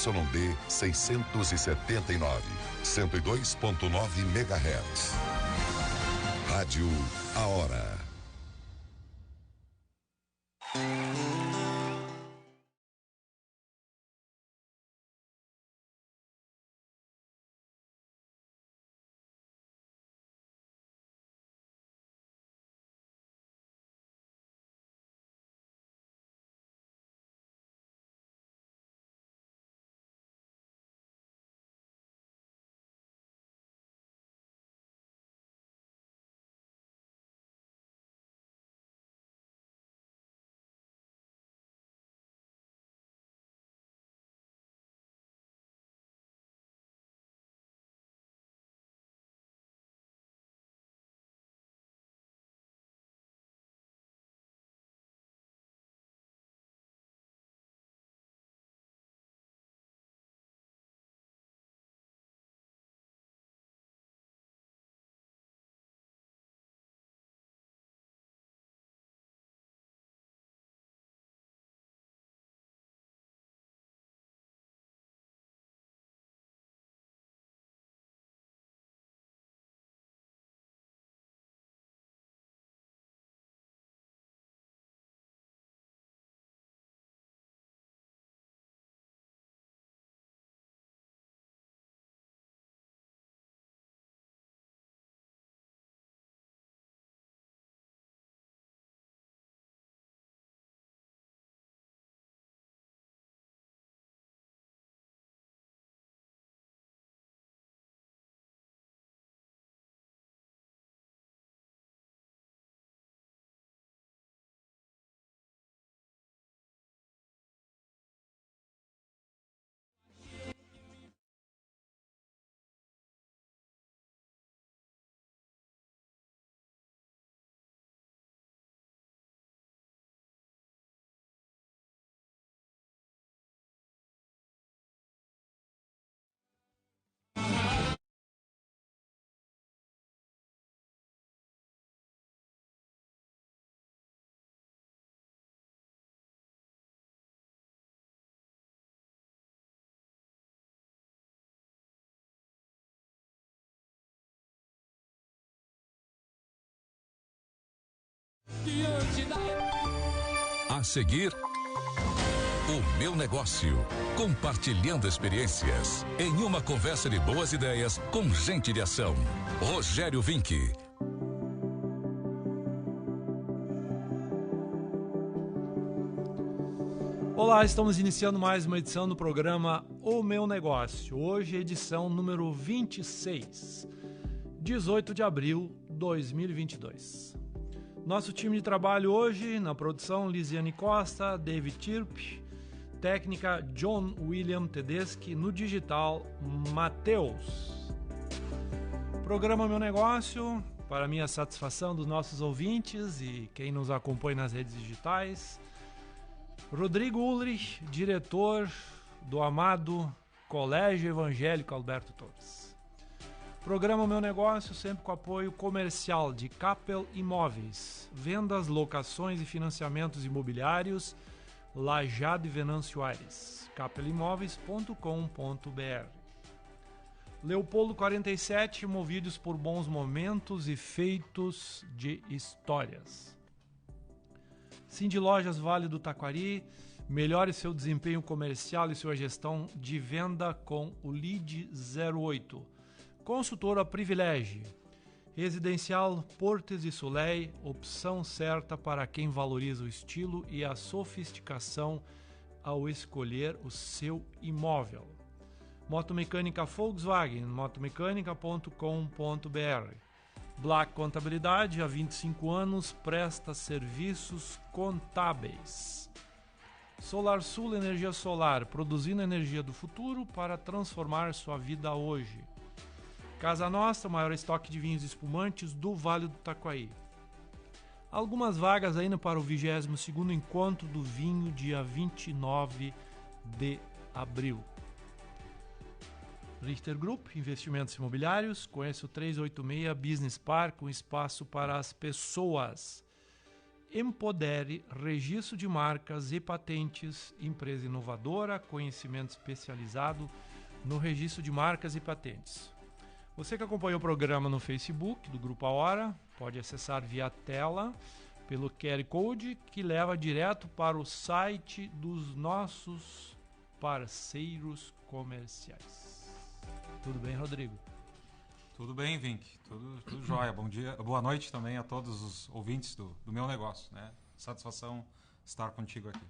ZYD 679, 102.9 MHz. Rádio A Hora. A seguir, o meu negócio, compartilhando experiências em uma conversa de boas ideias com gente de ação. Rogério Vinck. Olá, estamos iniciando mais uma edição do programa O Meu Negócio. Hoje, edição número 26, 18 de abril de 2022. Nosso time de trabalho hoje, na produção, Lisiane Costa, David Tirp, técnica John William Tedeschi, no digital, Matheus. Programa Meu Negócio, para minha satisfação dos nossos ouvintes e quem nos acompanha nas redes digitais. Rodrigo Ulrich, diretor do amado Colégio Evangélico Alberto Torres. Programa Meu Negócio, sempre com apoio comercial de Capel Imóveis, vendas, locações e financiamentos imobiliários, Lajado e Venâncio Aires, capelimóveis.com.br. Leopoldo 47, movidos por bons momentos e feitos de histórias. Cindy Lojas Vale do Taquari, melhore seu desempenho comercial e sua gestão de venda com o Lead 08. Consultora Privilégio, residencial Portes e Soleil, opção certa para quem valoriza o estilo e a sofisticação ao escolher o seu imóvel. Motomecânica Volkswagen, motomecânica.com.br. Black Contabilidade, há 25 anos, presta serviços contábeis. Solar Sul Energia Solar, produzindo energia do futuro para transformar sua vida hoje. Casa Nostra, maior estoque de vinhos espumantes do Vale do Taquari. Algumas vagas ainda para o 22º Encontro do Vinho, dia 29 de abril. Richter Group, investimentos imobiliários, conheça o 386 Business Park, um espaço para as pessoas. Empodere, registro de marcas e patentes, empresa inovadora, conhecimento especializado no registro de marcas e patentes. Você que acompanha o programa no Facebook do Grupo A Hora, pode acessar via tela pelo QR Code que leva direto para o site dos nossos parceiros comerciais. Tudo bem, Rodrigo? Tudo bem, Vink. Tudo jóia. Bom dia, boa noite também a todos os ouvintes do meu negócio, né? Satisfação estar contigo aqui.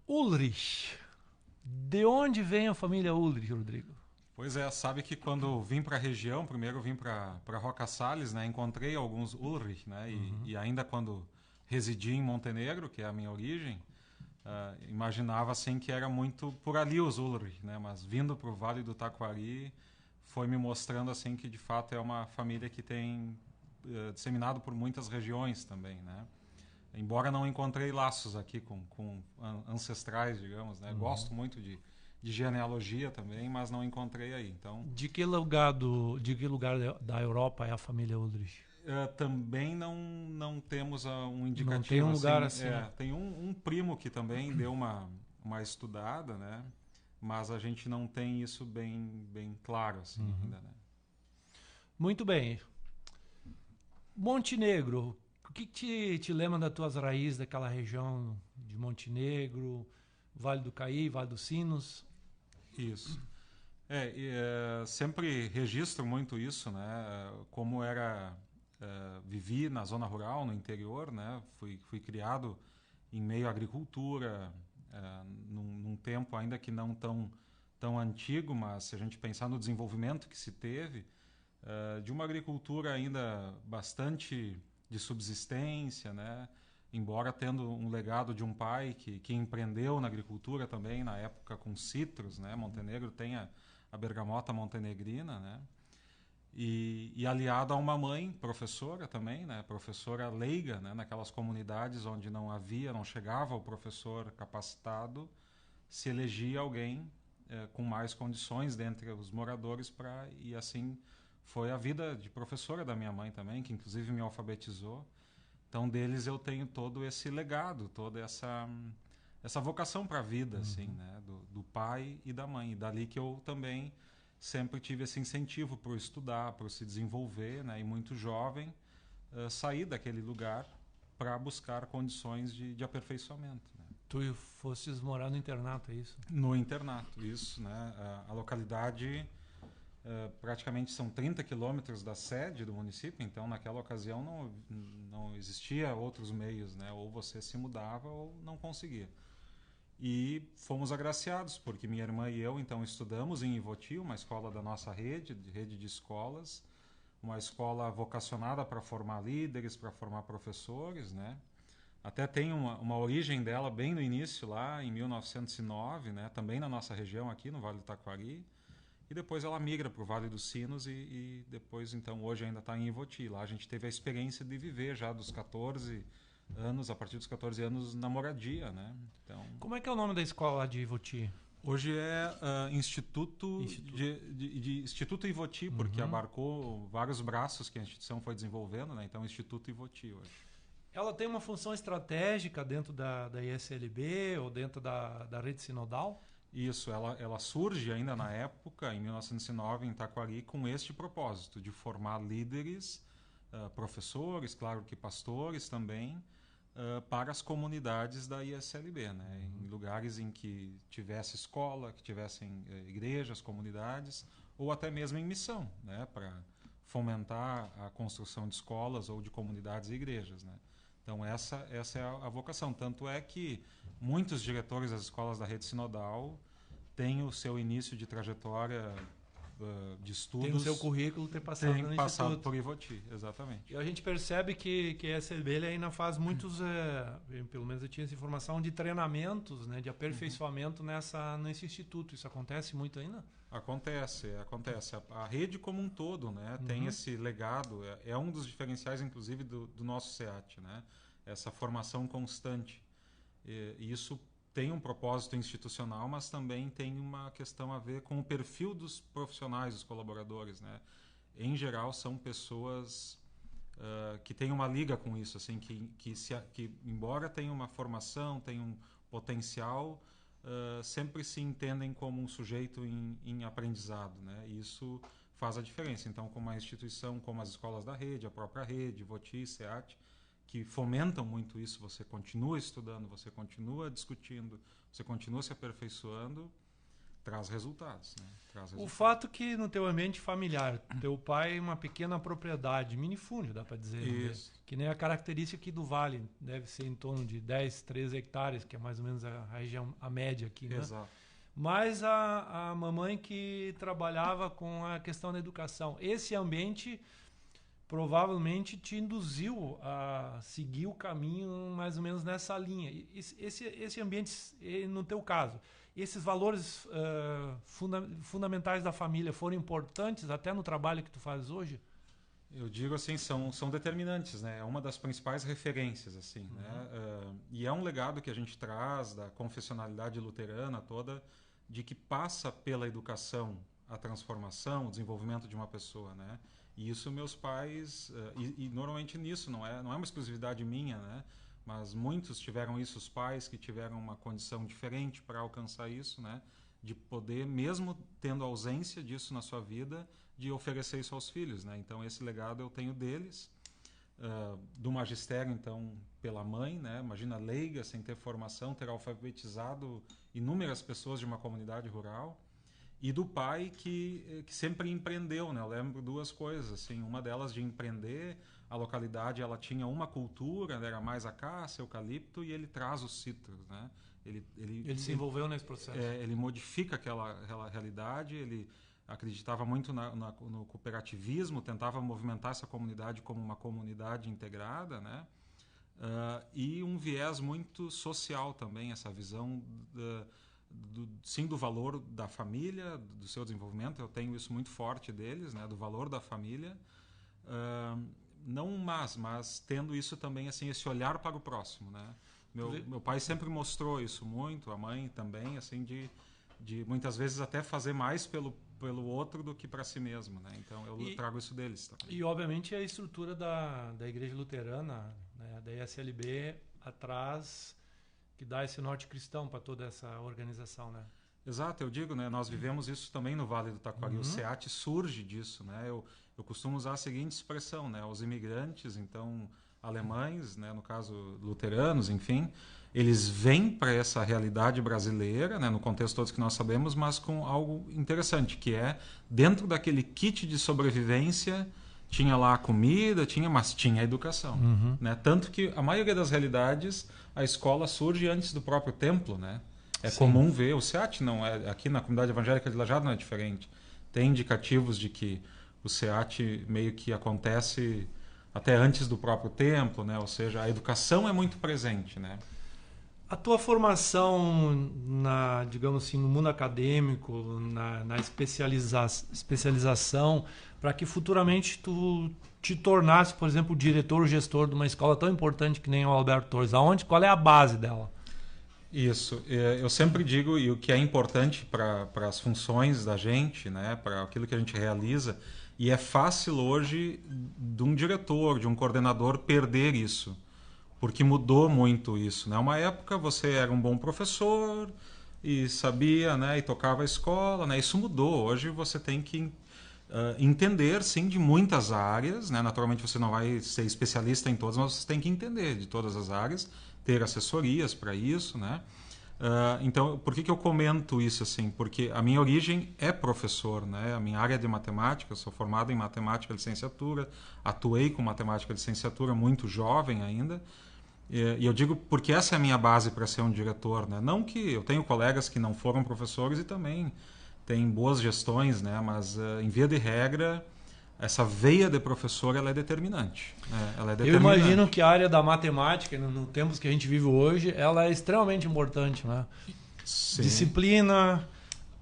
Ulrich. De onde vem a família Ulrich, Rodrigo? Pois é, sabe que quando vim para a região, primeiro vim para Roca Salles, né? Encontrei alguns Ulrich, né? E ainda quando residi em Montenegro, que é a minha origem, imaginava assim que era muito por ali os Ulrich, né? Mas vindo para o Vale do Taquari, foi me mostrando assim que de fato é uma família que tem disseminado por muitas regiões também, né? Embora não encontrei laços aqui com ancestrais, digamos, né? Gosto muito de genealogia também, mas não encontrei aí. Então, de que lugar da Europa é a família Ulrich? Também não temos um indicativo. Não tem um lugar assim. Tem um primo que também deu uma estudada, né? Mas a gente não tem isso bem claro assim ainda, né? Muito bem. Montenegro, o que te lembra das tuas raízes daquela região de Montenegro, Vale do Caí, Vale dos Sinos? Isso. Sempre registro muito isso, né? Como vivi na zona rural, no interior, né? Fui criado em meio à agricultura, num tempo ainda que não tão antigo, mas se a gente pensar no desenvolvimento que se teve, de uma agricultura ainda bastante de subsistência, né? Embora tendo um legado de um pai que empreendeu na agricultura também, na época com citros, né? Montenegro tem a bergamota montenegrina, né? E aliado a uma mãe professora também, né? Professora leiga, né? Naquelas comunidades onde não chegava o professor capacitado, se elegia alguém com mais condições dentre os moradores e assim foi a vida de professora da minha mãe também, que inclusive me alfabetizou. Então deles eu tenho todo esse legado, toda essa vocação para a vida, assim, né? Do pai e da mãe. E dali que eu também sempre tive esse incentivo para estudar, para se desenvolver, né? E muito jovem sair daquele lugar para buscar condições de aperfeiçoamento, né? Tu fosses morar no internato, é isso? No internato, isso, né? A localidade praticamente são 30 quilômetros da sede do município, então naquela ocasião não existia outros meios, né? Ou você se mudava ou não conseguia. E fomos agraciados, porque minha irmã e eu então estudamos em Ivoti, uma escola da nossa rede de escolas, uma escola vocacionada para formar líderes, para formar professores, né? Até tem uma origem dela bem no início, lá em 1909, né? Também na nossa região aqui, no Vale do Taquari. E depois ela migra para o Vale dos Sinos e depois, então, hoje ainda está em Ivoti. Lá a gente teve a experiência de viver já dos 14 anos, a partir dos 14 anos, na moradia, né? Então, como é que é o nome da escola de Ivoti? Hoje é Instituto Ivoti, porque abarcou vários braços que a instituição foi desenvolvendo, né? Então, Instituto Ivoti hoje. Ela tem uma função estratégica dentro da ISLB ou dentro da rede sinodal? Isso, ela surge ainda na época, em 1909, em Taquari, com este propósito, de formar líderes, professores, claro que pastores também, para as comunidades da ISLB, né? Em lugares em que tivesse escola, que tivessem igrejas, comunidades, ou até mesmo em missão, né? Para fomentar a construção de escolas ou de comunidades e igrejas, né? Então essa é a vocação. Tanto é que muitos diretores das escolas da rede sinodal têm o seu início de trajetória de estudos. Tem o seu currículo ter passado no Instituto. Por Ivoti, exatamente. E a gente percebe que a SLB ainda faz muitos, pelo menos eu tinha essa informação, de treinamentos, né, de aperfeiçoamento nesse instituto. Isso acontece muito ainda? Acontece. A rede como um todo, né, tem esse legado, é um dos diferenciais, inclusive, do nosso SEAT, né, essa formação constante. E isso tem um propósito institucional, mas também tem uma questão a ver com o perfil dos profissionais, dos colaboradores, né? Em geral, são pessoas que tem uma liga com isso, assim, que embora tenha uma formação, tenha um potencial, sempre se entendem como um sujeito em aprendizado, né? E isso faz a diferença. Então, com uma instituição como as escolas da rede, a própria rede, Voti, SEAT, que fomentam muito isso, você continua estudando, você continua discutindo, você continua se aperfeiçoando, traz resultados, né? O fato que no teu ambiente familiar, teu pai é uma pequena propriedade, minifúndio, dá para dizer, isso. Né? Que nem a característica aqui do Vale, deve ser em torno de 10, 13 hectares, que é mais ou menos a região, a média aqui, né? Exato. Mas a mamãe que trabalhava com a questão da educação. Esse ambiente provavelmente te induziu a seguir o caminho mais ou menos nessa linha. Esse ambiente, no teu caso, esses valores fundamentais da família foram importantes até no trabalho que tu fazes hoje? Eu digo assim, são determinantes, né? É uma das principais referências, assim, né? E é um legado que a gente traz da confessionalidade luterana toda, de que passa pela educação a transformação, o desenvolvimento de uma pessoa, né? E isso meus pais, e normalmente nisso, não é uma exclusividade minha, né? Mas muitos tiveram isso, os pais que tiveram uma condição diferente para alcançar isso, né? De poder, mesmo tendo ausência disso na sua vida, de oferecer isso aos filhos, né? Então esse legado eu tenho deles, do magistério, então, pela mãe, né? Imagina, leiga, sem ter formação, ter alfabetizado inúmeras pessoas de uma comunidade rural, e do pai que sempre empreendeu, né? Eu lembro duas coisas, assim, uma delas de empreender, a localidade ela tinha uma cultura, era mais acácia, eucalipto, e ele traz os citros, né? Ele se envolveu nesse processo. Ele modifica aquela realidade, ele acreditava muito no cooperativismo, tentava movimentar essa comunidade como uma comunidade integrada, né? E um viés muito social também, essa visão do valor da família, do seu desenvolvimento. Eu tenho isso muito forte deles, né? Do valor da família, não mas tendo isso também, assim, esse olhar para o próximo, né? Meu pai sempre mostrou isso muito, a mãe também, assim, de muitas vezes até fazer mais pelo outro do que para si mesmo, né? Então eu trago isso deles também. E obviamente a estrutura da Igreja Luterana, né, da ESLB atrás, que dá esse norte cristão para toda essa organização, né? Exato, eu digo, né? Nós vivemos isso também no Vale do Taquari. O SEAT surge disso, né? Eu costumo usar a seguinte expressão, né? Os imigrantes, então alemães, né? No caso luteranos, enfim, eles vêm para essa realidade brasileira, né? No contexto todos que nós sabemos, mas com algo interessante, que é dentro daquele kit de sobrevivência tinha lá a comida, mas tinha a educação, né? Tanto que a maioria das realidades a escola surge antes do próprio templo, né? É Sim. comum ver, o SEAT não é, aqui na comunidade evangélica de Lajeado não é diferente. Tem indicativos de que o SEAT meio que acontece até antes do próprio templo, né? Ou seja, a educação é muito presente, né? A tua formação digamos assim, no mundo acadêmico, na especialização, para que futuramente tu te tornasse, por exemplo, diretor ou gestor de uma escola tão importante que nem o Alberto Torres, qual é a base dela? Isso, eu sempre digo, e o que é importante para as funções da gente, né, para aquilo que a gente realiza, e é fácil hoje de um diretor, de um coordenador perder isso, porque mudou muito isso, né? Uma época você era um bom professor e sabia, né, e tocava a escola, né? Isso mudou, hoje você tem que entender, sim, de muitas áreas, né? Naturalmente você não vai ser especialista em todas, mas você tem que entender de todas as áreas, ter assessorias para isso, né? Então, por que eu comento isso assim? Porque a minha origem é professor, né? A minha área é de matemática, eu sou formado em matemática licenciatura, atuei com matemática licenciatura muito jovem ainda, e eu digo porque essa é a minha base para ser um diretor, né? Não que eu tenho colegas que não foram professores e também têm boas gestões, né? Mas em via de regra, essa veia de professor ela é determinante. Ela é determinante. Eu imagino que a área da matemática, no tempos que a gente vive hoje, ela é extremamente importante, né? Sim. Disciplina,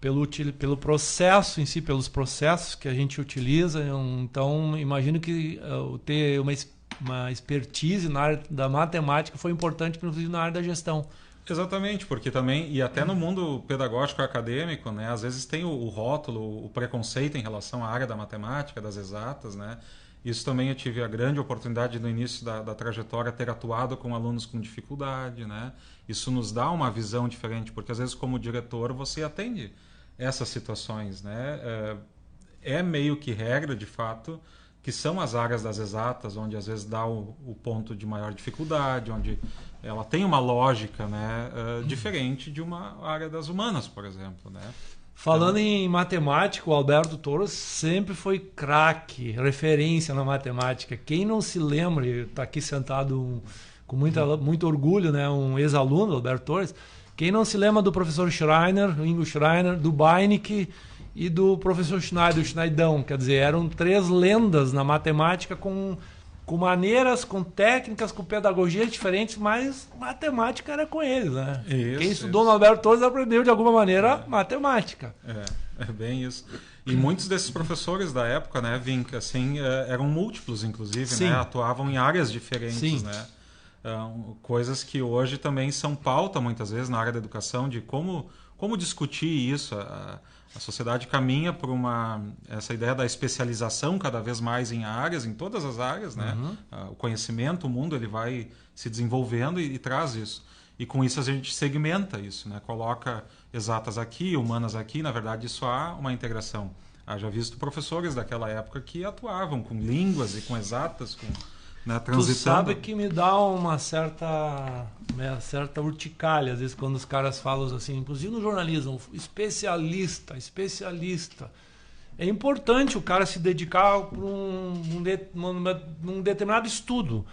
pelo processo em si, pelos processos que a gente utiliza. Então, imagino que ter uma expertise na área da matemática foi importante, inclusive na área da gestão. Exatamente, porque também, e até no mundo pedagógico acadêmico, né, às vezes tem o rótulo, o preconceito em relação à área da matemática, das exatas, né? Isso também eu tive a grande oportunidade no início da trajetória ter atuado com alunos com dificuldade, né? Isso nos dá uma visão diferente, porque às vezes como diretor você atende essas situações, né? É meio que regra, de fato, que são as áreas das exatas, onde às vezes dá o ponto de maior dificuldade, onde ela tem uma lógica, né, diferente de uma área das humanas, por exemplo, né? Falando em matemática, o Alberto Torres sempre foi craque, referência na matemática. Quem não se lembra, está aqui sentado com muito orgulho, né, um ex-aluno do Alberto Torres, quem não se lembra do professor Schreiner, Ingo Schreiner, do Beinecke e do professor Schneider, o Schneidão, quer dizer, eram 3 lendas na matemática com maneiras, com técnicas, com pedagogias diferentes, mas matemática era com eles, né? Isso, quem estudou no Alberto Torres aprendeu de alguma maneira matemática. É bem isso. E muitos desses professores da época, né, Vinca, assim, eram múltiplos, inclusive, né? Atuavam em áreas diferentes, Sim. né? Coisas que hoje também são pauta, muitas vezes, na área da educação, de como discutir isso. A sociedade caminha por essa ideia da especialização cada vez mais em áreas, em todas as áreas, né? O conhecimento, o mundo, ele vai se desenvolvendo e traz isso. E com isso a gente segmenta isso, né? Coloca exatas aqui, humanas aqui, na verdade isso há uma integração. Já visto professores daquela época que atuavam com línguas e com exatas, né, transitando. Tu sabe que me dá uma certa urticária, às vezes, quando os caras falam assim, inclusive no jornalismo, especialista. É importante o cara se dedicar para um determinado estudo.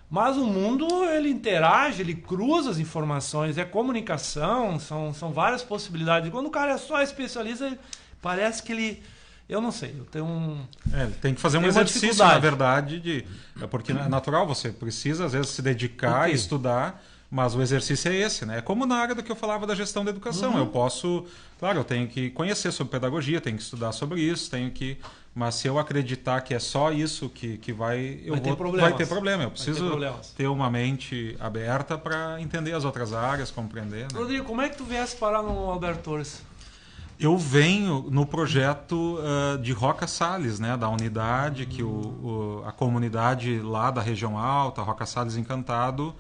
Mas o mundo, ele interage, ele cruza as informações, é comunicação, são várias possibilidades. E quando o cara é só especialista, parece que ele... Eu não sei, eu tenho ele tem que fazer um exercício, na verdade, porque é natural, você precisa, às vezes, se dedicar e estudar, mas o exercício é esse, né? É como na área do que eu falava da gestão da educação. Eu posso, claro, eu tenho que conhecer sobre pedagogia, tenho que estudar sobre isso, mas se eu acreditar que é só isso que vai ter problema. Eu preciso ter uma mente aberta para entender as outras áreas, compreender. Né? Rodrigo, como é que tu viesse parar no Alberto Torres? Eu venho no projeto de Roca Salles, né, da unidade que a comunidade lá da região alta, Roca Salles Encantado,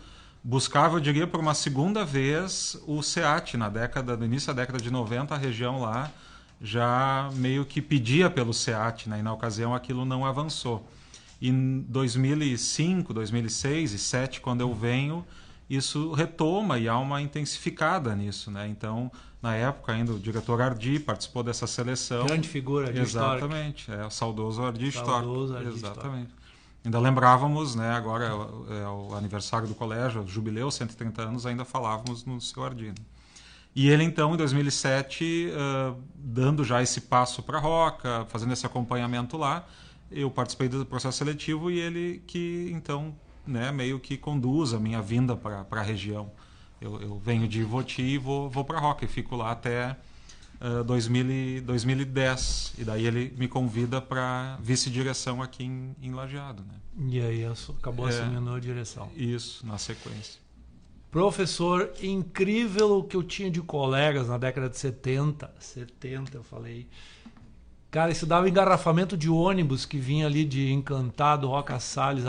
buscava, eu diria, por uma segunda vez o SEAT. No início da década de 90, a região lá já meio que pedia pelo SEAT, né, e na ocasião aquilo não avançou. E em 2005, 2006 e 2007, quando eu venho, isso retoma e há uma intensificada nisso, né? Então, na época ainda o diretor Ardi participou dessa seleção. Grande figura de Exatamente, o saudoso Ardi Histórico. Exatamente. Ainda lembrávamos, né, agora é o aniversário do colégio, o jubileu, 130 anos, ainda falávamos no seu Ardi. Né? E ele então, em 2007, dando já esse passo para a Roca, fazendo esse acompanhamento lá, eu participei do processo seletivo e ele que então, né, meio que conduz a minha vinda para a região. Eu venho de Ivoti e vou para a Roca e fico lá até 2010. E daí ele me convida para vice-direção aqui em Lajeado. Né? E aí acabou assumindo a direção. Isso, na sequência. Professor, incrível o que eu tinha de colegas na década de 70 eu falei... Cara, isso dava engarrafamento de ônibus que vinha ali de Encantado, Roca Salles.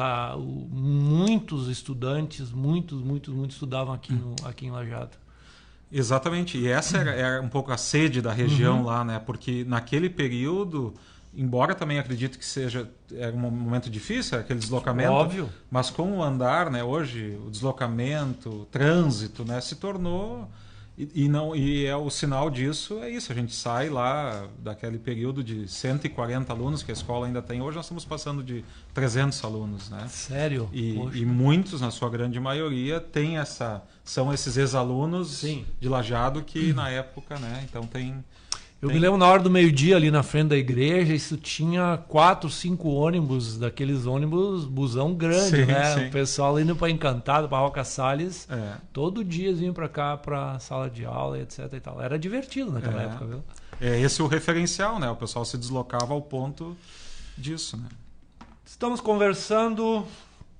Muitos estudantes, muitos estudavam aqui em Lajeado. Exatamente. E essa era um pouco a sede da região lá, né? Porque naquele período, embora também acredito que era um momento difícil, aquele deslocamento. Óbvio. Mas com o andar, né? Hoje, o deslocamento, o trânsito, né? Se tornou... E o sinal disso é isso, a gente sai lá daquele período de 140 alunos que a escola ainda tem, hoje nós estamos passando de 300 alunos, né? Sério? E muitos, na sua grande maioria, são esses ex-alunos de Lajeado que na época, né? Então Eu me lembro na hora do meio-dia ali na frente da igreja, isso tinha 4, 5 ônibus, daqueles ônibus, busão grande, né? Sim. O pessoal indo para Encantado, para Roca Salles, todo dia vinha para cá, para sala de aula, etc. E tal. Era divertido naquela época, viu? É esse o referencial, né? O pessoal se deslocava ao ponto disso, né? Estamos conversando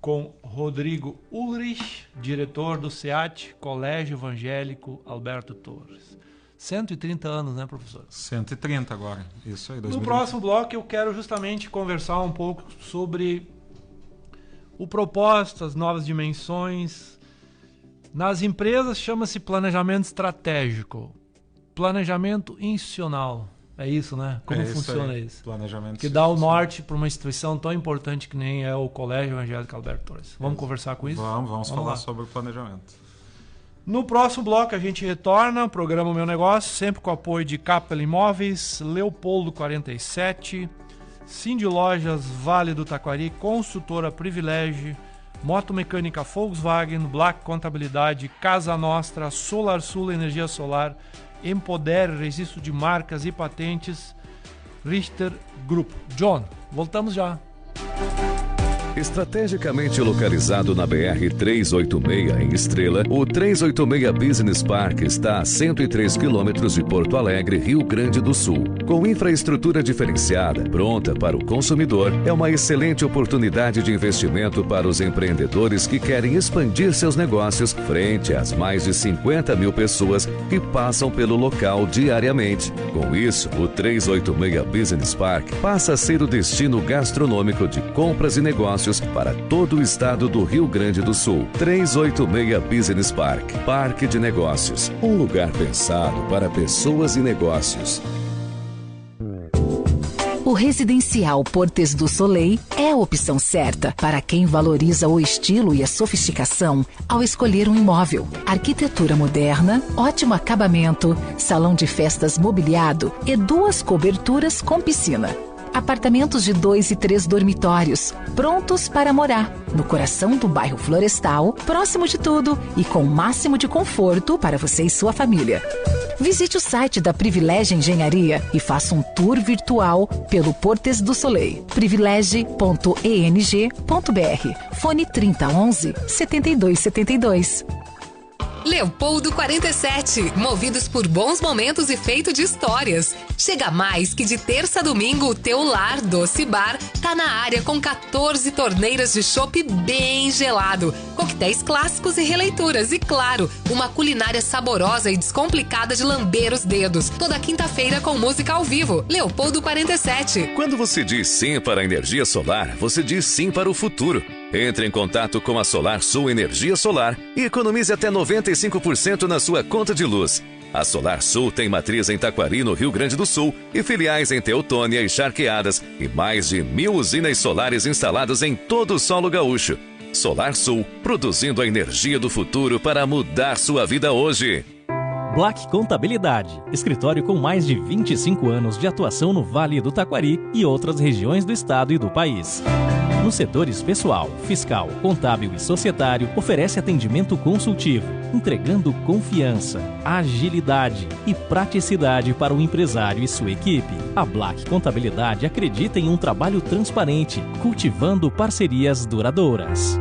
com Rodrigo Ulrich, diretor do SEAT, Colégio Evangélico Alberto Torres. 130 anos, né, professor? 130 agora, isso aí. 2020. No próximo bloco eu quero justamente conversar um pouco sobre o propósito, as novas dimensões. Nas empresas chama-se planejamento estratégico, planejamento institucional. É isso, né? Como funciona isso? Planejamento que dá o norte para uma instituição tão importante que nem é o Colégio Evangélico Alberto Torres. Vamos conversar com isso? Vamos falar lá sobre o planejamento. No próximo bloco a gente retorna o programa Meu Negócio, sempre com o apoio de Capela Imóveis, Leopoldo 47, Cindy Lojas, Vale do Taquari, Construtora Privilégio, Moto Mecânica Volkswagen, Black Contabilidade, Casa Nostra, Solar Sul Energia Solar, Empodere, Registro de Marcas e Patentes, Richter Group. John, voltamos já. Estrategicamente localizado na BR-386 em Estrela, o 386 Business Park está a 103 quilômetros de Porto Alegre, Rio Grande do Sul. Com infraestrutura diferenciada, pronta para o consumidor, é uma excelente oportunidade de investimento para os empreendedores que querem expandir seus negócios frente às mais de 50 mil pessoas que passam pelo local diariamente. Com isso, o 386 Business Park passa a ser o destino gastronômico de compras e negócios para todo o estado do Rio Grande do Sul. 386 Business Park, Parque de Negócios, um lugar pensado para pessoas e negócios. O Residencial Portes do Soleil é a opção certa para quem valoriza o estilo e a sofisticação ao escolher um imóvel. Arquitetura moderna, ótimo acabamento, salão de festas mobiliado e 2 coberturas com piscina. Apartamentos de 2 e 3 dormitórios, prontos para morar, no coração do bairro Florestal, próximo de tudo e com o máximo de conforto para você e sua família. Visite o site da Privilégio Engenharia e faça um tour virtual pelo Portes do Soleil. privilege.eng.br. Fone 3011-7272. Leopoldo 47, movidos por bons momentos e feito de histórias. Chega mais que de terça a domingo o teu lar Doce Bar tá na área com 14 torneiras de chopp bem gelado, coquetéis clássicos e releituras e, claro, uma culinária saborosa e descomplicada de lamber os dedos. Toda quinta-feira com música ao vivo. Leopoldo 47. Quando você diz sim para a energia solar, você diz sim para o futuro. Entre em contato com a Solar Sul Energia Solar e economize até 95% na sua conta de luz. A Solar Sul tem matriz em Taquari, no Rio Grande do Sul, e filiais em Teutônia e Charqueadas, e mais de 1.000 usinas solares instaladas em todo o solo gaúcho. Solar Sul, produzindo a energia do futuro para mudar sua vida hoje. Black Contabilidade, escritório com mais de 25 anos de atuação no Vale do Taquari e outras regiões do estado e do país. Nos setores pessoal, fiscal, contábil e societário, oferece atendimento consultivo, entregando confiança, agilidade e praticidade para o empresário e sua equipe. A Black Contabilidade acredita em um trabalho transparente, cultivando parcerias duradouras.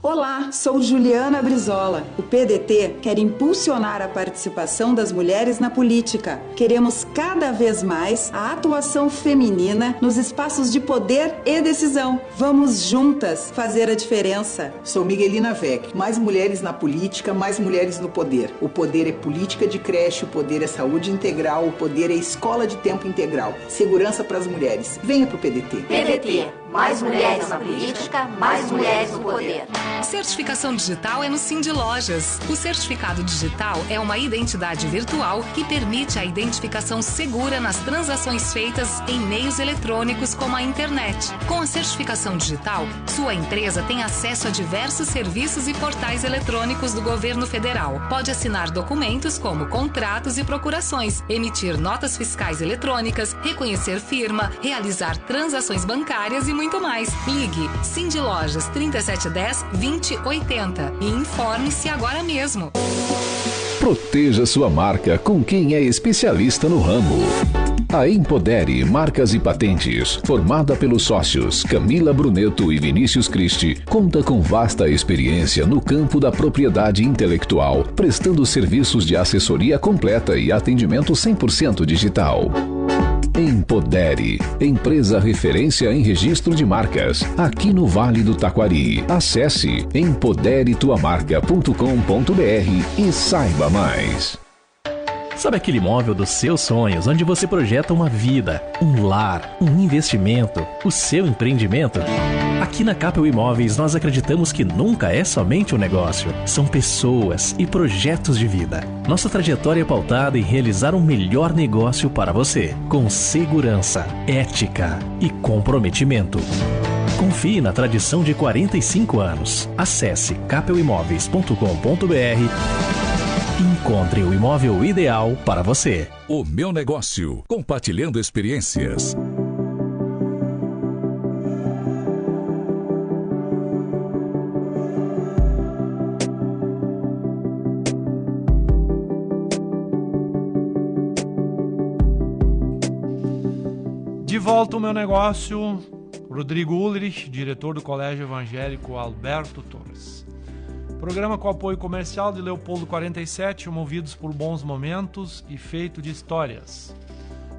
Olá, sou Juliana Brizola. O PDT quer impulsionar a participação das mulheres na política. Queremos cada vez mais a atuação feminina nos espaços de poder e decisão. Vamos juntas fazer a diferença. Sou Miguelina Vec. Mais mulheres na política, mais mulheres no poder. O poder é política de creche, o poder é saúde integral, o poder é escola de tempo integral. Segurança para as mulheres. Venha pro PDT. PDT. Mais mulheres na política, mais mulheres no poder. Certificação digital é no Cindy Lojas. O certificado digital é uma identidade virtual que permite a identificação segura nas transações feitas em meios eletrônicos como a internet. Com a certificação digital, sua empresa tem acesso a diversos serviços e portais eletrônicos do governo federal. Pode assinar documentos como contratos e procurações, emitir notas fiscais eletrônicas, reconhecer firma, realizar transações bancárias e muito mais. Ligue Cindy Lojas 3710-2080 e informe-se agora mesmo. Proteja sua marca com quem é especialista no ramo. A Empodere Marcas e Patentes, formada pelos sócios Camila Bruneto e Vinícius Cristi, conta com vasta experiência no campo da propriedade intelectual, prestando serviços de assessoria completa e atendimento 100% digital. Empodere, empresa referência em registro de marcas, aqui no Vale do Taquari. Acesse empoderetuamarca.com.br e saiba mais. Sabe aquele imóvel dos seus sonhos, onde você projeta uma vida, um lar, um investimento, o seu empreendimento? Aqui na Capel Imóveis nós acreditamos que nunca é somente um negócio, são pessoas e projetos de vida. Nossa trajetória é pautada em realizar um melhor negócio para você, com segurança, ética e comprometimento. Confie na tradição de 45 anos. Acesse capelimóveis.com.br e encontre o imóvel ideal para você. O Meu Negócio, compartilhando experiências. De volta ao Meu Negócio, Rodrigo Ulrich, diretor do Colégio Evangélico Alberto Torres. Programa com apoio comercial de Leopoldo 47, movidos por bons momentos e feito de histórias.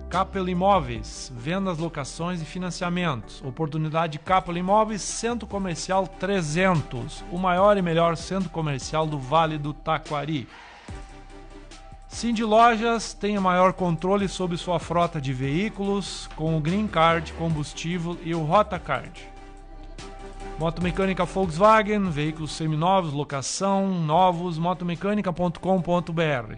Capel Imóveis, vendas, locações e financiamentos. Oportunidade Capel Imóveis, Centro Comercial 300, o maior e melhor centro comercial do Vale do Taquari. Cindy Lojas tem o maior controle sobre sua frota de veículos com o Green Card combustível e o Rota Card. Motomecânica Volkswagen, veículos seminovos, locação, novos, motomecânica.com.br.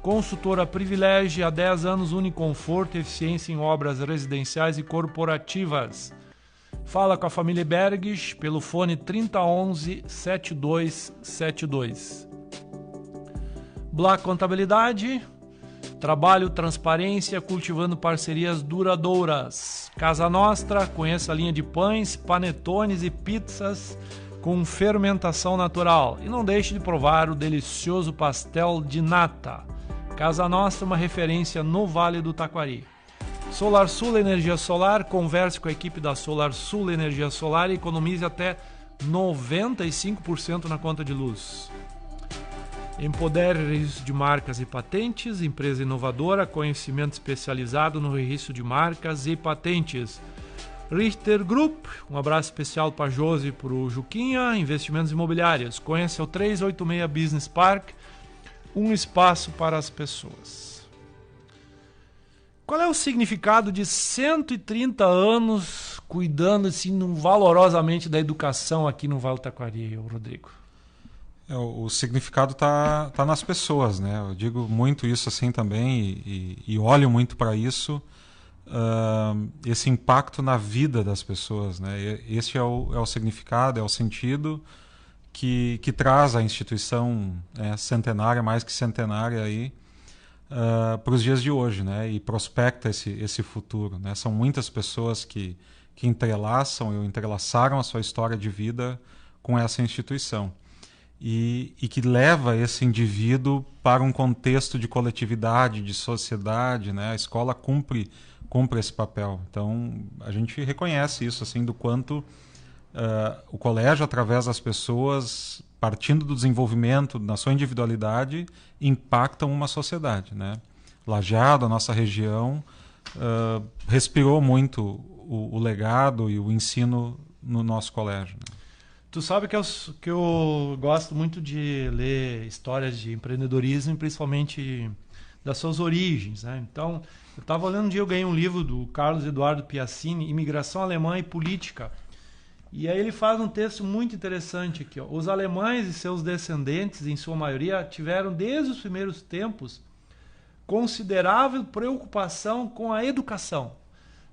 Consultora Privilégio, há 10 anos, Uniconforto, eficiência em obras residenciais e corporativas. Fala com a família Berges pelo fone 3011-7272. Black Contabilidade, trabalho, transparência, cultivando parcerias duradouras. Casa Nostra, conheça a linha de pães, panetones e pizzas com fermentação natural. E não deixe de provar o delicioso pastel de nata. Casa Nostra, uma referência no Vale do Taquari. Solar Sul Energia Solar, converse com a equipe da Solar Sul Energia Solar e economize até 95% na conta de luz. Empodere registro de marcas e patentes, empresa inovadora, conhecimento especializado no registro de marcas e patentes. Richter Group, um abraço especial para a Josi e para o Juquinha, investimentos imobiliários. Conheça o 386 Business Park, um espaço para as pessoas. Qual é o significado de 130 anos cuidando assim, valorosamente da educação aqui no Vale do Taquari, Rodrigo? O significado está nas pessoas, né? Eu digo muito isso assim também e olho muito para isso, esse impacto na vida das pessoas, né? Esse é o significado, é o sentido que traz a instituição centenária, mais que centenária aí, para os dias de hoje, né? E prospecta esse futuro, né? São muitas pessoas que entrelaçam e entrelaçaram a sua história de vida com essa instituição. E que leva esse indivíduo para um contexto de coletividade, de sociedade, né? A escola cumpre esse papel. Então, a gente reconhece isso, assim, do quanto o colégio, através das pessoas, partindo do desenvolvimento, na sua individualidade, impactam uma sociedade, né? Lajeado, a nossa região, respirou muito o legado e o ensino no nosso colégio, né? Tu sabe que eu gosto muito de ler histórias de empreendedorismo, principalmente das suas origens, né? Então, eu estava olhando um dia, eu ganhei um livro do Carlos Eduardo Piacini, Imigração Alemã e Política. E aí ele faz um texto muito interessante aqui, ó. Os alemães e seus descendentes, em sua maioria, tiveram desde os primeiros tempos considerável preocupação com a educação,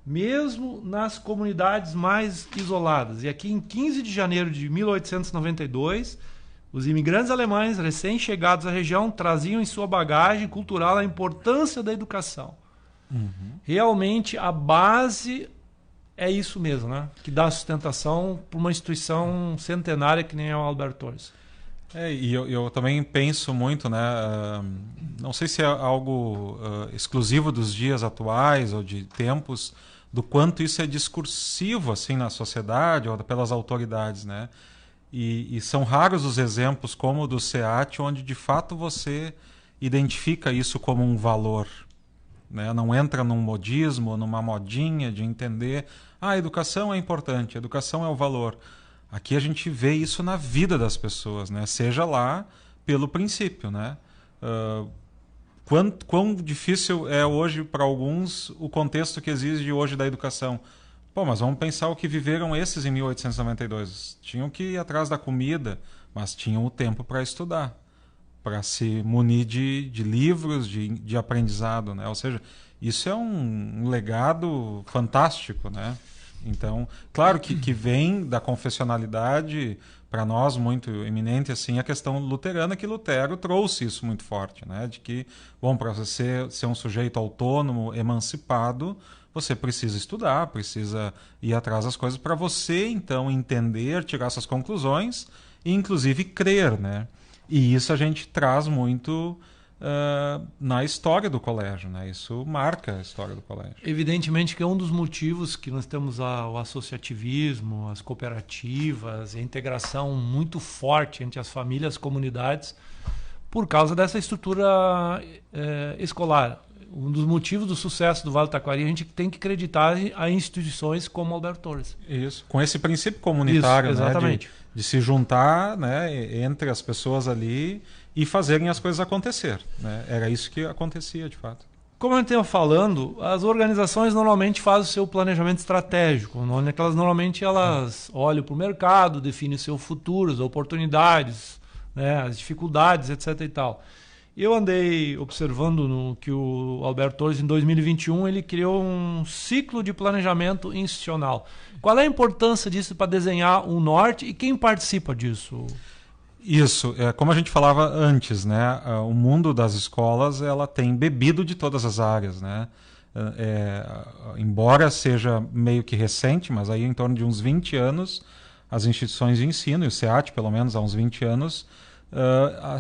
mesmo nas comunidades mais isoladas. E aqui em 15 de janeiro de 1892, os imigrantes alemães recém-chegados à região traziam em sua bagagem cultural a importância da educação. Realmente a base é isso mesmo, né? Que dá sustentação para uma instituição centenária que nem é o Alberto Torres. E eu também penso muito, né? Não sei se é algo exclusivo dos dias atuais ou de tempos, do quanto isso é discursivo assim na sociedade ou pelas autoridades, né? E são raros os exemplos como o do SEAT, onde de fato você identifica isso como um valor, né? Não entra num modismo, numa modinha de entender a educação é importante, a educação é o valor. Aqui a gente vê isso na vida das pessoas, né? Seja lá pelo princípio, né? quão difícil é hoje para alguns o contexto que exige hoje da educação. Pô, mas vamos pensar o que viveram esses em 1892. Tinham que ir atrás da comida, mas tinham o tempo para estudar, para se munir de livros, de aprendizado, né? Ou seja, isso é um legado fantástico, né? Então, claro que vem da confessionalidade, para nós muito eminente, assim, a questão luterana, que Lutero trouxe isso muito forte, né? De que, bom, para você ser um sujeito autônomo, emancipado, você precisa estudar, precisa ir atrás das coisas para você, então, entender, tirar suas conclusões e, inclusive, crer, né? E isso a gente traz muito na história do colégio, né? Isso marca a história do colégio. Evidentemente que é um dos motivos que nós temos o associativismo, as cooperativas, a integração muito forte entre as famílias e as comunidades por causa dessa estrutura escolar. Um dos motivos do sucesso do Vale do Taquari, a gente tem que acreditar a instituições como Alberto Torres. Isso, com esse princípio comunitário, isso, exatamente. Né? De se juntar, né, entre as pessoas ali e fazerem as coisas acontecer, né? Era isso que acontecia, de fato. Como eu estava falando, as organizações normalmente fazem o seu planejamento estratégico, onde elas normalmente olham para o mercado, definem o seu futuro, as oportunidades, né, as dificuldades, etc. e tal. Eu andei observando que o Alberto Torres, em 2021, ele criou um ciclo de planejamento institucional. Qual é a importância disso para desenhar um norte e quem participa disso? Isso, como a gente falava antes, né, o mundo das escolas ela tem bebido de todas as áreas, né? Embora seja meio que recente, mas aí em torno de uns 20 anos, as instituições de ensino, e o SEAT pelo menos há uns 20 anos,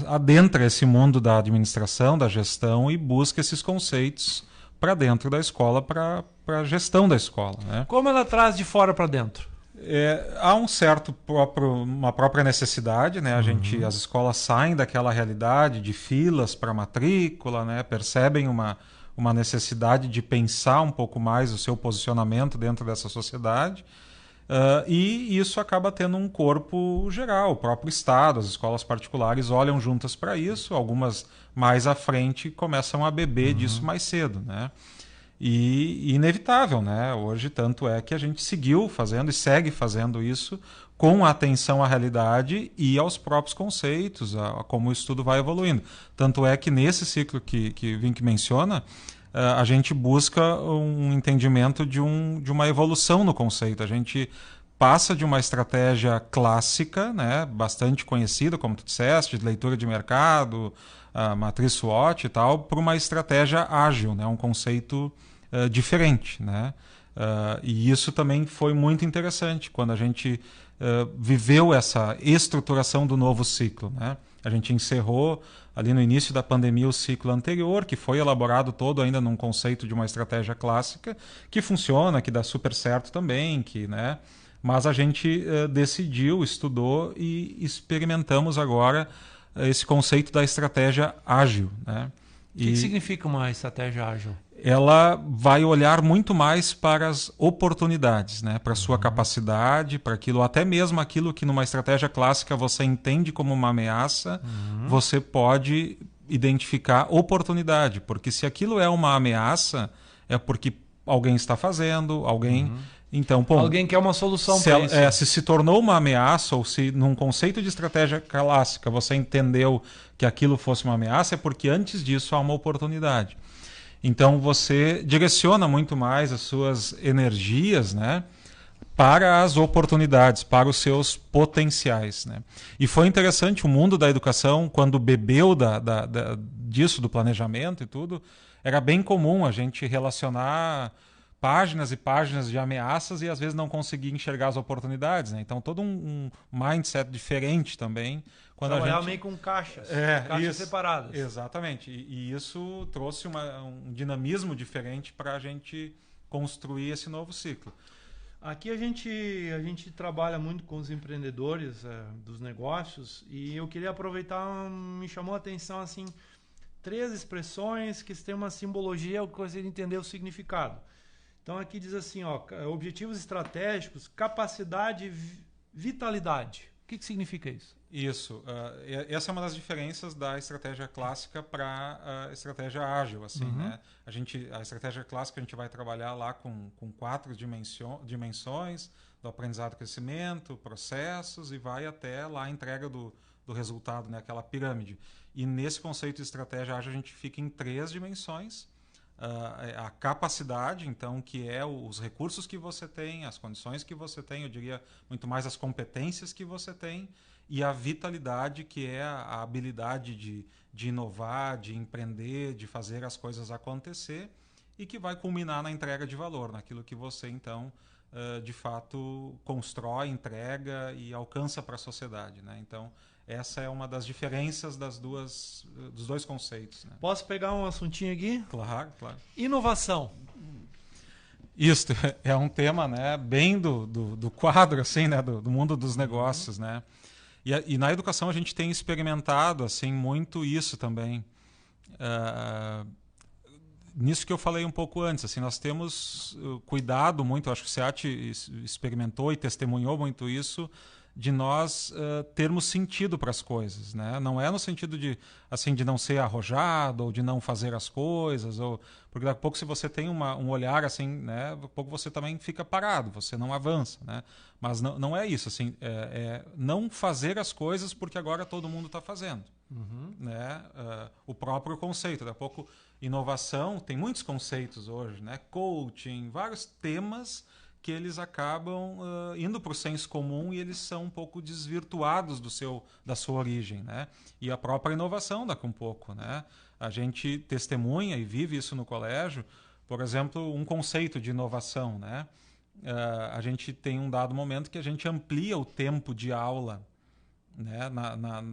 adentra esse mundo da administração, da gestão e busca esses conceitos para dentro da escola, para a gestão da escola, né? Como ela traz de fora para dentro? Há uma própria necessidade, né? As escolas saem daquela realidade de filas para matrícula, né? Percebem uma necessidade de pensar um pouco mais o seu posicionamento dentro dessa sociedade. E isso acaba tendo um corpo geral, o próprio Estado, as escolas particulares olham juntas para isso, algumas mais à frente começam a beber disso mais cedo, né? E inevitável, né? Hoje, tanto é que a gente seguiu fazendo e segue fazendo isso com atenção à realidade e aos próprios conceitos, a como o estudo vai evoluindo. Tanto é que nesse ciclo que Vink menciona, a gente busca um entendimento de uma evolução no conceito. A gente passa de uma estratégia clássica, né, bastante conhecida, como tu disseste, de leitura de mercado, a matriz SWOT e tal, para uma estratégia ágil, né, um conceito diferente, né? E isso também foi muito interessante quando a gente viveu essa estruturação do novo ciclo, né? A gente encerrou ali no início da pandemia o ciclo anterior, que foi elaborado todo ainda num conceito de uma estratégia clássica, que funciona, que dá super certo também, né? Mas a gente decidiu, estudou e experimentamos agora esse conceito da estratégia ágil, né? O que significa uma estratégia ágil? Ela vai olhar muito mais para as oportunidades, né? Para a sua capacidade, para aquilo, até mesmo aquilo que numa estratégia clássica você entende como uma ameaça, você pode identificar oportunidade, porque se aquilo é uma ameaça, é porque alguém está fazendo, alguém... Então, alguém quer uma solução para isso. Se tornou uma ameaça, ou se num conceito de estratégia clássica você entendeu que aquilo fosse uma ameaça, é porque antes disso há uma oportunidade. Então você direciona muito mais as suas energias, né, para as oportunidades, para os seus potenciais, né? E foi interessante, o mundo da educação, quando bebeu disso, do planejamento e tudo, era bem comum a gente relacionar páginas e páginas de ameaças e às vezes não conseguir enxergar as oportunidades, né? Então todo um mindset diferente também. Trabalhar meio com caixas separadas. Exatamente. E isso trouxe um dinamismo diferente para a gente construir esse novo ciclo. Aqui a gente trabalha muito com os empreendedores dos negócios e eu queria aproveitar, me chamou a atenção assim, 3 expressões que têm uma simbologia, eu gostaria de entender o significado. Então aqui diz assim, objetivos estratégicos, capacidade e vitalidade. O que significa isso? Isso. Essa é uma das diferenças da estratégia clássica para a estratégia ágil. Assim, né? A estratégia clássica a gente vai trabalhar lá com 4 dimensões do aprendizado e crescimento, processos, e vai até lá a entrega do resultado, né? Aquela pirâmide. E nesse conceito de estratégia ágil a gente fica em 3 dimensões. A capacidade, então, que é os recursos que você tem, as condições que você tem, eu diria muito mais as competências que você tem, e a vitalidade, que é a habilidade de inovar, de empreender, de fazer as coisas acontecer, e que vai culminar na entrega de valor, naquilo que você, então, de fato, constrói, entrega e alcança para a sociedade, né? Então, essa é uma das diferenças dos dois conceitos, né? Posso pegar um assuntinho aqui? Claro, claro. Inovação. Isso é um tema, né, bem do quadro, assim, né, do mundo dos negócios, né? E na educação a gente tem experimentado assim, muito isso também. Nisso que eu falei um pouco antes, assim, nós temos cuidado muito, acho que o SEAT experimentou e testemunhou muito isso, de nós termos sentido para as coisas, né? Não é no sentido de não ser arrojado ou de não fazer as coisas, porque daqui a pouco, se você tem um olhar assim, né, daqui a pouco você também fica parado, você não avança, né? Mas não é isso, assim, é não fazer as coisas porque agora todo mundo está fazendo, né? O próprio conceito, daqui a pouco inovação, tem muitos conceitos hoje, né? Coaching, vários temas que eles acabam indo para o senso comum e eles são um pouco desvirtuados da sua origem, né? E a própria inovação daqui um pouco, né? A gente testemunha e vive isso no colégio, por exemplo, um conceito de inovação, né? A gente tem um dado momento que a gente amplia o tempo de aula, né?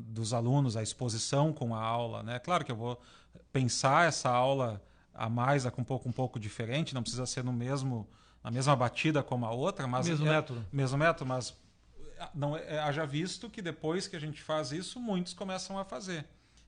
Dos alunos, a exposição com a aula, né? Claro que eu vou pensar essa aula a mais um pouco diferente, não precisa ser na mesma batida como a outra, mas mesmo método, mas haja visto que depois que a gente faz isso, muitos começam a fazer.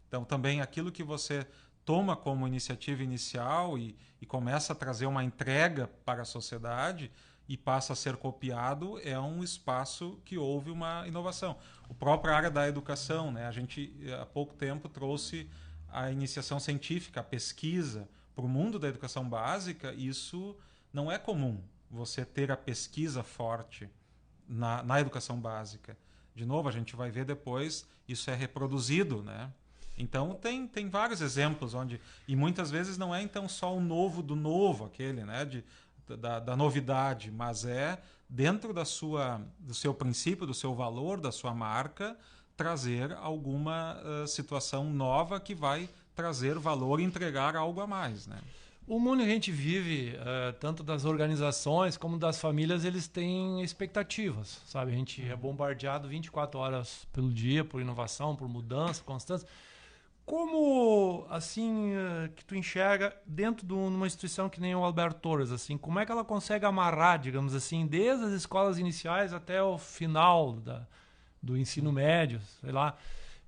Então, também aquilo que você toma como iniciativa inicial e começa a trazer uma entrega para a sociedade e passa a ser copiado, é um espaço que houve uma inovação. A própria área da educação, né? A gente, há pouco tempo, trouxe a iniciação científica, a pesquisa para o mundo da educação básica. Isso não é comum, você ter a pesquisa forte na educação básica. De novo, a gente vai ver depois, isso é reproduzido, né? Então, tem vários exemplos onde... E muitas vezes não é então só o novo do novo, aquele, né? Da novidade, mas é dentro do seu princípio, do seu valor, da sua marca, trazer alguma situação nova que vai trazer valor e entregar algo a mais, né? O mundo que a gente vive, tanto das organizações como das famílias, eles têm expectativas, sabe? A gente é bombardeado 24 horas pelo dia por inovação, por mudança, constância. Como, assim, que tu enxerga dentro de uma instituição que nem o Alberto Torres, assim, como é que ela consegue amarrar, digamos assim, desde as escolas iniciais até o final do ensino médio, sei lá,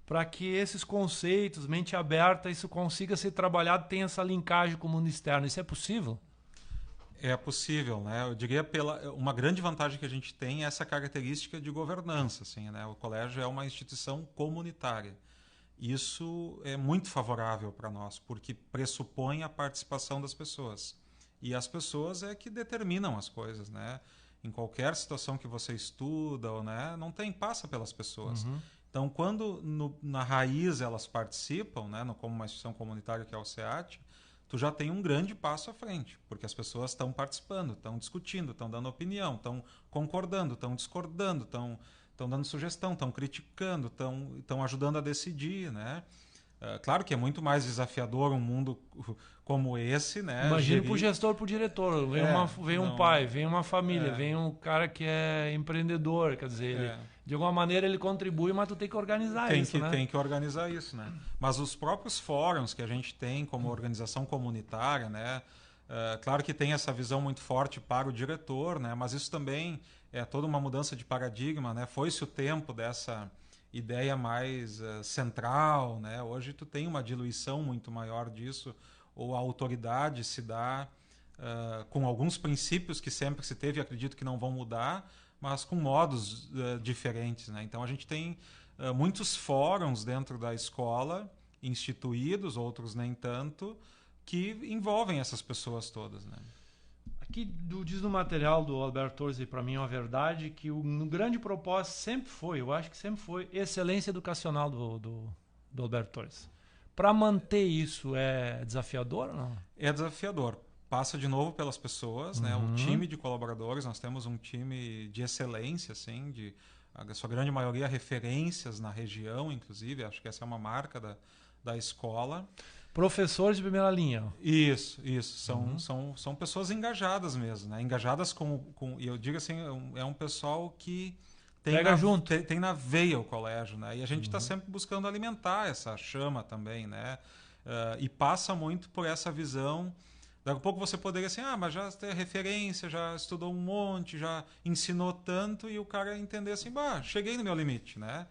para que esses conceitos, mente aberta, isso consiga ser trabalhado, tenha essa linkagem com o mundo externo? Isso é possível? É possível, né? Eu diria uma grande vantagem que a gente tem é essa característica de governança, assim, né? O colégio é uma instituição comunitária. Isso é muito favorável para nós, porque pressupõe a participação das pessoas. E as pessoas é que determinam as coisas, né? Em qualquer situação que você estuda, né? Passa pelas pessoas. Então, quando na raiz elas participam, né? Como uma instituição comunitária que é o SEAT, tu já tem um grande passo à frente, porque as pessoas estão participando, estão discutindo, estão dando opinião, estão concordando, estão discordando, estão dando sugestão, estão criticando, estão ajudando a decidir, né? Claro que é muito mais desafiador um mundo como esse, né? Imagina para o gestor, para o diretor. Vem um pai, vem uma família, vem um cara que é empreendedor, quer dizer, de alguma maneira ele contribui, mas tu tem que organizar isso, né? Tem que organizar isso, né? Mas os próprios fóruns que a gente tem como organização comunitária, né? Claro que tem essa visão muito forte para o diretor, né? Mas isso também é toda uma mudança de paradigma, né? Foi-se o tempo dessa ideia mais central, né? Hoje tu tem uma diluição muito maior disso, ou a autoridade se dá com alguns princípios que sempre se teve, acredito que não vão mudar, mas com modos diferentes, né? Então a gente tem muitos fóruns dentro da escola, instituídos, outros nem tanto, que envolvem essas pessoas todas, né? Aqui diz no material do Alberto Torres, e para mim é uma verdade, que o grande propósito sempre foi, eu acho que sempre foi, excelência educacional do Alberto Torres. Para manter isso é desafiador ou não? É desafiador. Passa de novo pelas pessoas, né? O time de colaboradores, nós temos um time de excelência, assim, a sua grande maioria referências na região, inclusive, acho que essa é uma marca da escola. Professores de primeira linha. Isso. São pessoas engajadas mesmo, né? Engajadas e eu digo assim, é um pessoal que tem na veia o colégio, né? E a gente está sempre buscando alimentar essa chama também, né? E passa muito por essa visão. Daqui a pouco você poderia assim, mas já tem referência, já estudou um monte, já ensinou tanto, e o cara entender assim, cheguei no meu limite, né?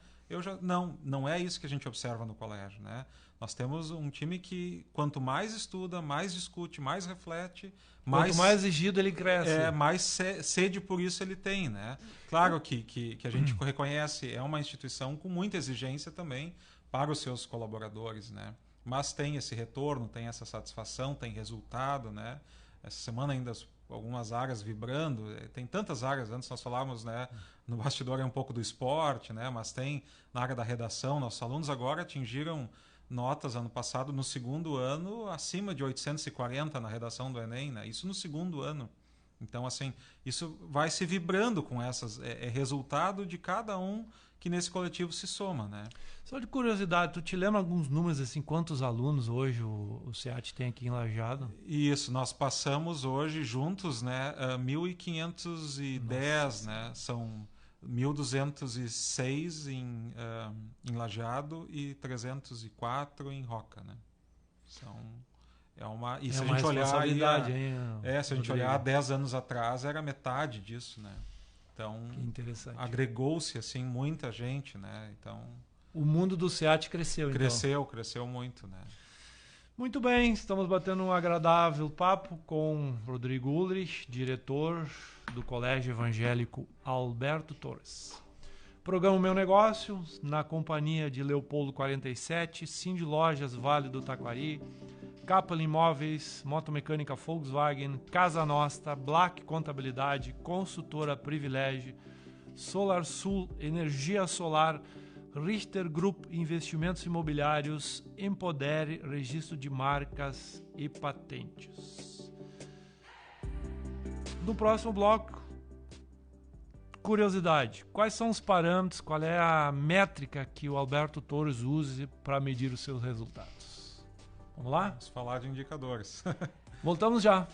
Não é isso que a gente observa no colégio, né? Nós temos um time que, quanto mais estuda, mais discute, mais reflete, quanto mais exigido ele cresce. Mais sede por isso ele tem, né? Claro que a gente reconhece, é uma instituição com muita exigência também para os seus colaboradores, né? Mas tem esse retorno, tem essa satisfação, tem resultado, né? Essa semana ainda algumas áreas vibrando, tem tantas áreas, antes nós falávamos, né, no bastidor um pouco do esporte, né? Mas tem na área da redação, nossos alunos agora atingiram notas ano passado, no segundo ano, acima de 840 na redação do Enem, né? Isso no segundo ano. Então, assim, isso vai se vibrando com essas... É resultado de cada um que nesse coletivo se soma, né? Só de curiosidade, tu te lembra alguns números, assim, quantos alunos hoje o SEAT tem aqui em Lajeado? Isso, nós passamos hoje juntos, né, 1.510, né? São 1.206 em Lajeado e 304 em Roca, né? E se a gente olhar se a gente olhar 10 anos atrás, era metade disso, né? Então, agregou-se assim muita gente, né? Então, o mundo do SEAT cresceu. Cresceu muito, né? Muito bem, estamos batendo um agradável papo com Rodrigo Ulrich, diretor do Colégio Evangélico Alberto Torres. Programa Meu Negócio, na companhia de Leopoldo 47, Cindy Lojas Vale do Taquari, Kaplan Imóveis, Motomecânica Volkswagen, Casa Nostra, Black Contabilidade, Consultora Privilégio, Solar Sul, Energia Solar, Richter Group Investimentos Imobiliários, Empodere, Registro de Marcas e Patentes. No próximo bloco, curiosidade. Quais são os parâmetros, qual é a métrica que o Alberto Torres usa para medir os seus resultados? Vamos lá? Vamos falar de indicadores. Voltamos já.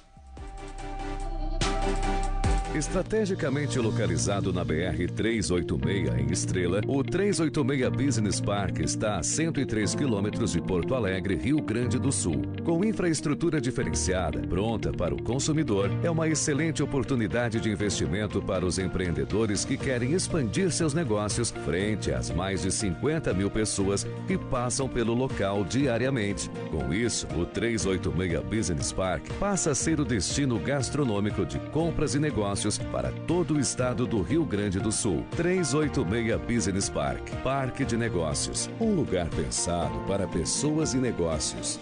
Estrategicamente localizado na BR-386 em Estrela, o 386 Business Park está a 103 quilômetros de Porto Alegre, Rio Grande do Sul. Com infraestrutura diferenciada, pronta para o consumidor, é uma excelente oportunidade de investimento para os empreendedores que querem expandir seus negócios frente às mais de 50 mil pessoas que passam pelo local diariamente. Com isso, o 386 Business Park passa a ser o destino gastronômico de compras e negócios para todo o estado do Rio Grande do Sul. 386 Business Park, Parque de Negócios, um lugar pensado para pessoas e negócios.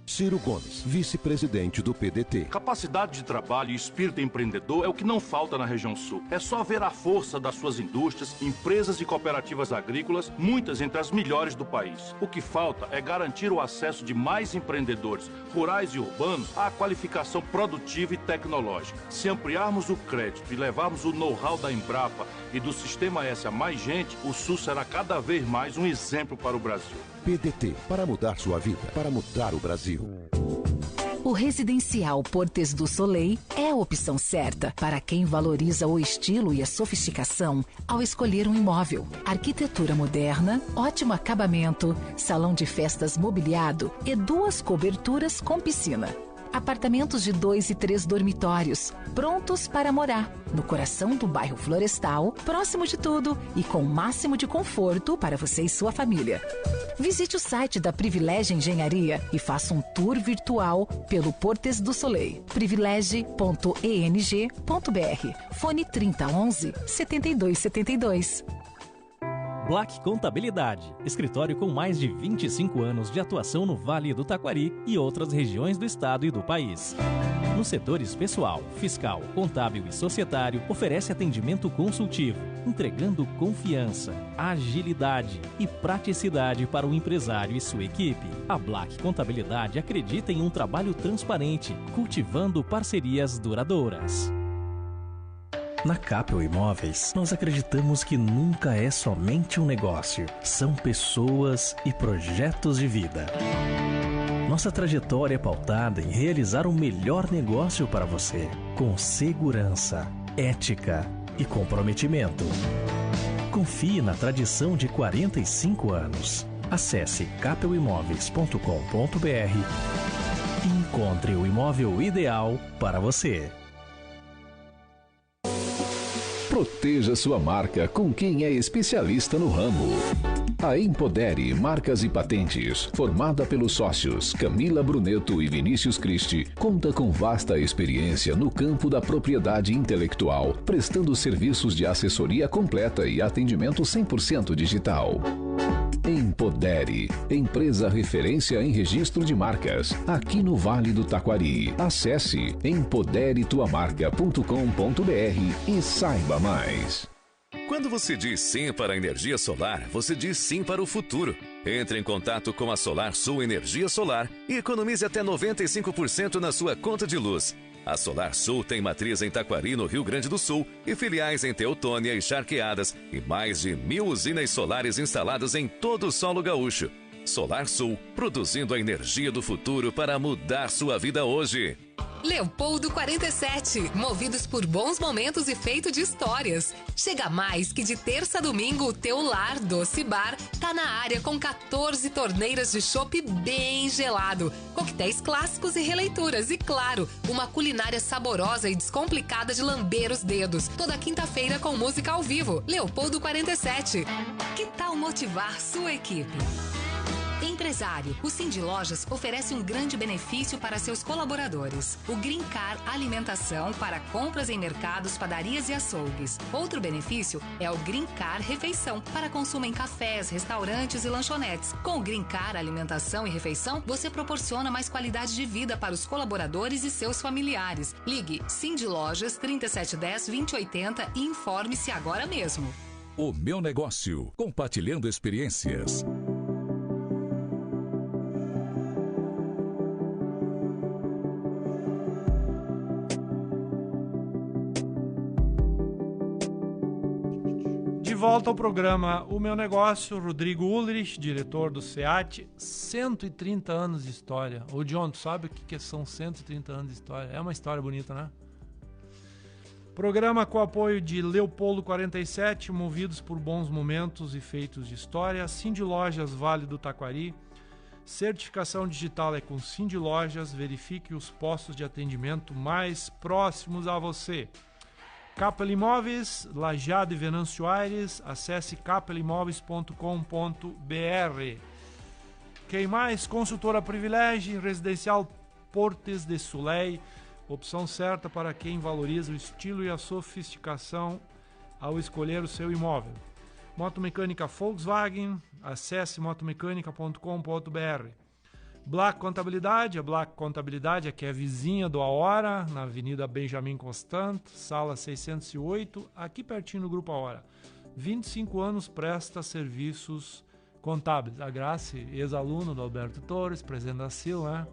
Ciro Gomes, vice-presidente do PDT. Capacidade de trabalho e espírito empreendedor é o que não falta na região sul. É só ver a força das suas indústrias, empresas e cooperativas agrícolas, muitas entre as melhores do país. O que falta é garantir o acesso de mais empreendedores, rurais e urbanos, à qualificação produtiva e tecnológica. Se ampliarmos o crédito e levarmos o know-how da Embrapa e do Sistema S a mais gente, o sul será cada vez mais um exemplo para o Brasil. PDT, para mudar sua vida, para mudar o Brasil. O Residencial Portes do Soleil é a opção certa para quem valoriza o estilo e a sofisticação ao escolher um imóvel. Arquitetura moderna, ótimo acabamento, salão de festas mobiliado e 2 coberturas com piscina. Apartamentos de 2 e 3 dormitórios, prontos para morar, no coração do bairro Florestal, próximo de tudo e com o máximo de conforto para você e sua família. Visite o site da Privilégio Engenharia e faça um tour virtual pelo Portes do Soleil. privilege.eng.br. Fone 3011-7272. Black Contabilidade, escritório com mais de 25 anos de atuação no Vale do Taquari e outras regiões do estado e do país. Nos setores pessoal, fiscal, contábil e societário, oferece atendimento consultivo, entregando confiança, agilidade e praticidade para o empresário e sua equipe. A Black Contabilidade acredita em um trabalho transparente, cultivando parcerias duradouras. Na Capel Imóveis, nós acreditamos que nunca é somente um negócio, são pessoas e projetos de vida. Nossa trajetória é pautada em realizar o melhor negócio para você, com segurança, ética e comprometimento. Confie na tradição de 45 anos. Acesse capelimóveis.com.br e encontre o imóvel ideal para você. Proteja sua marca com quem é especialista no ramo. A Empodere Marcas e Patentes, formada pelos sócios Camila Bruneto e Vinícius Christi, conta com vasta experiência no campo da propriedade intelectual, prestando serviços de assessoria completa e atendimento 100% digital. Empodere, empresa referência em registro de marcas, aqui no Vale do Taquari. Acesse empoderetuamarca.com.br e saiba mais. Quando você diz sim para a energia solar, você diz sim para o futuro. Entre em contato com a Solar Sul Energia Solar e economize até 95% na sua conta de luz. A Solar Sul tem matriz em Taquari, no Rio Grande do Sul, e filiais em Teutônia e Charqueadas, e mais de 1.000 usinas solares instaladas em todo o solo gaúcho. Solar Sul, produzindo a energia do futuro para mudar sua vida hoje. Leopoldo 47, movidos por bons momentos e feito de histórias. Chega mais que de terça a domingo o teu lar Doce Bar tá na área com 14 torneiras de chopp bem gelado, coquetéis clássicos e releituras e, claro, uma culinária saborosa e descomplicada de lamber os dedos. Toda quinta-feira com música ao vivo. Leopoldo 47. Que tal motivar sua equipe? Empresário, o Cindy Lojas oferece um grande benefício para seus colaboradores. O Green Car Alimentação para compras em mercados, padarias e açougues. Outro benefício é o Green Car Refeição para consumo em cafés, restaurantes e lanchonetes. Com o Green Car Alimentação e Refeição, você proporciona mais qualidade de vida para os colaboradores e seus familiares. Ligue Cindy Lojas 3710-2080 e informe-se agora mesmo. O Meu Negócio, compartilhando experiências. De volta ao programa O Meu Negócio, Rodrigo Ulrich, diretor do SEAT, 130 anos de história. Ô John, tu sabe o que são 130 anos de história? É uma história bonita, né? Programa com apoio de Leopoldo 47, movidos por bons momentos e feitos de história. Cindy Lojas Vale do Taquari. Certificação digital é com Cindy Lojas. Verifique os postos de atendimento mais próximos a você. Capel Imóveis, Lajeado e Venâncio Aires, acesse capelimóveis.com.br. Quem mais? Consultora Privilégio, Residencial Portes de Soleil, opção certa para quem valoriza o estilo e a sofisticação ao escolher o seu imóvel. Motomecânica Volkswagen, acesse motomecânica.com.br. Black Contabilidade, a Black Contabilidade, que é vizinha do Aora, na Avenida Benjamin Constant, sala 608, aqui pertinho do Grupo Aora. 25 anos presta serviços contábeis. A Grace, ex-aluno do Alberto Torres, presidente da CIL, né?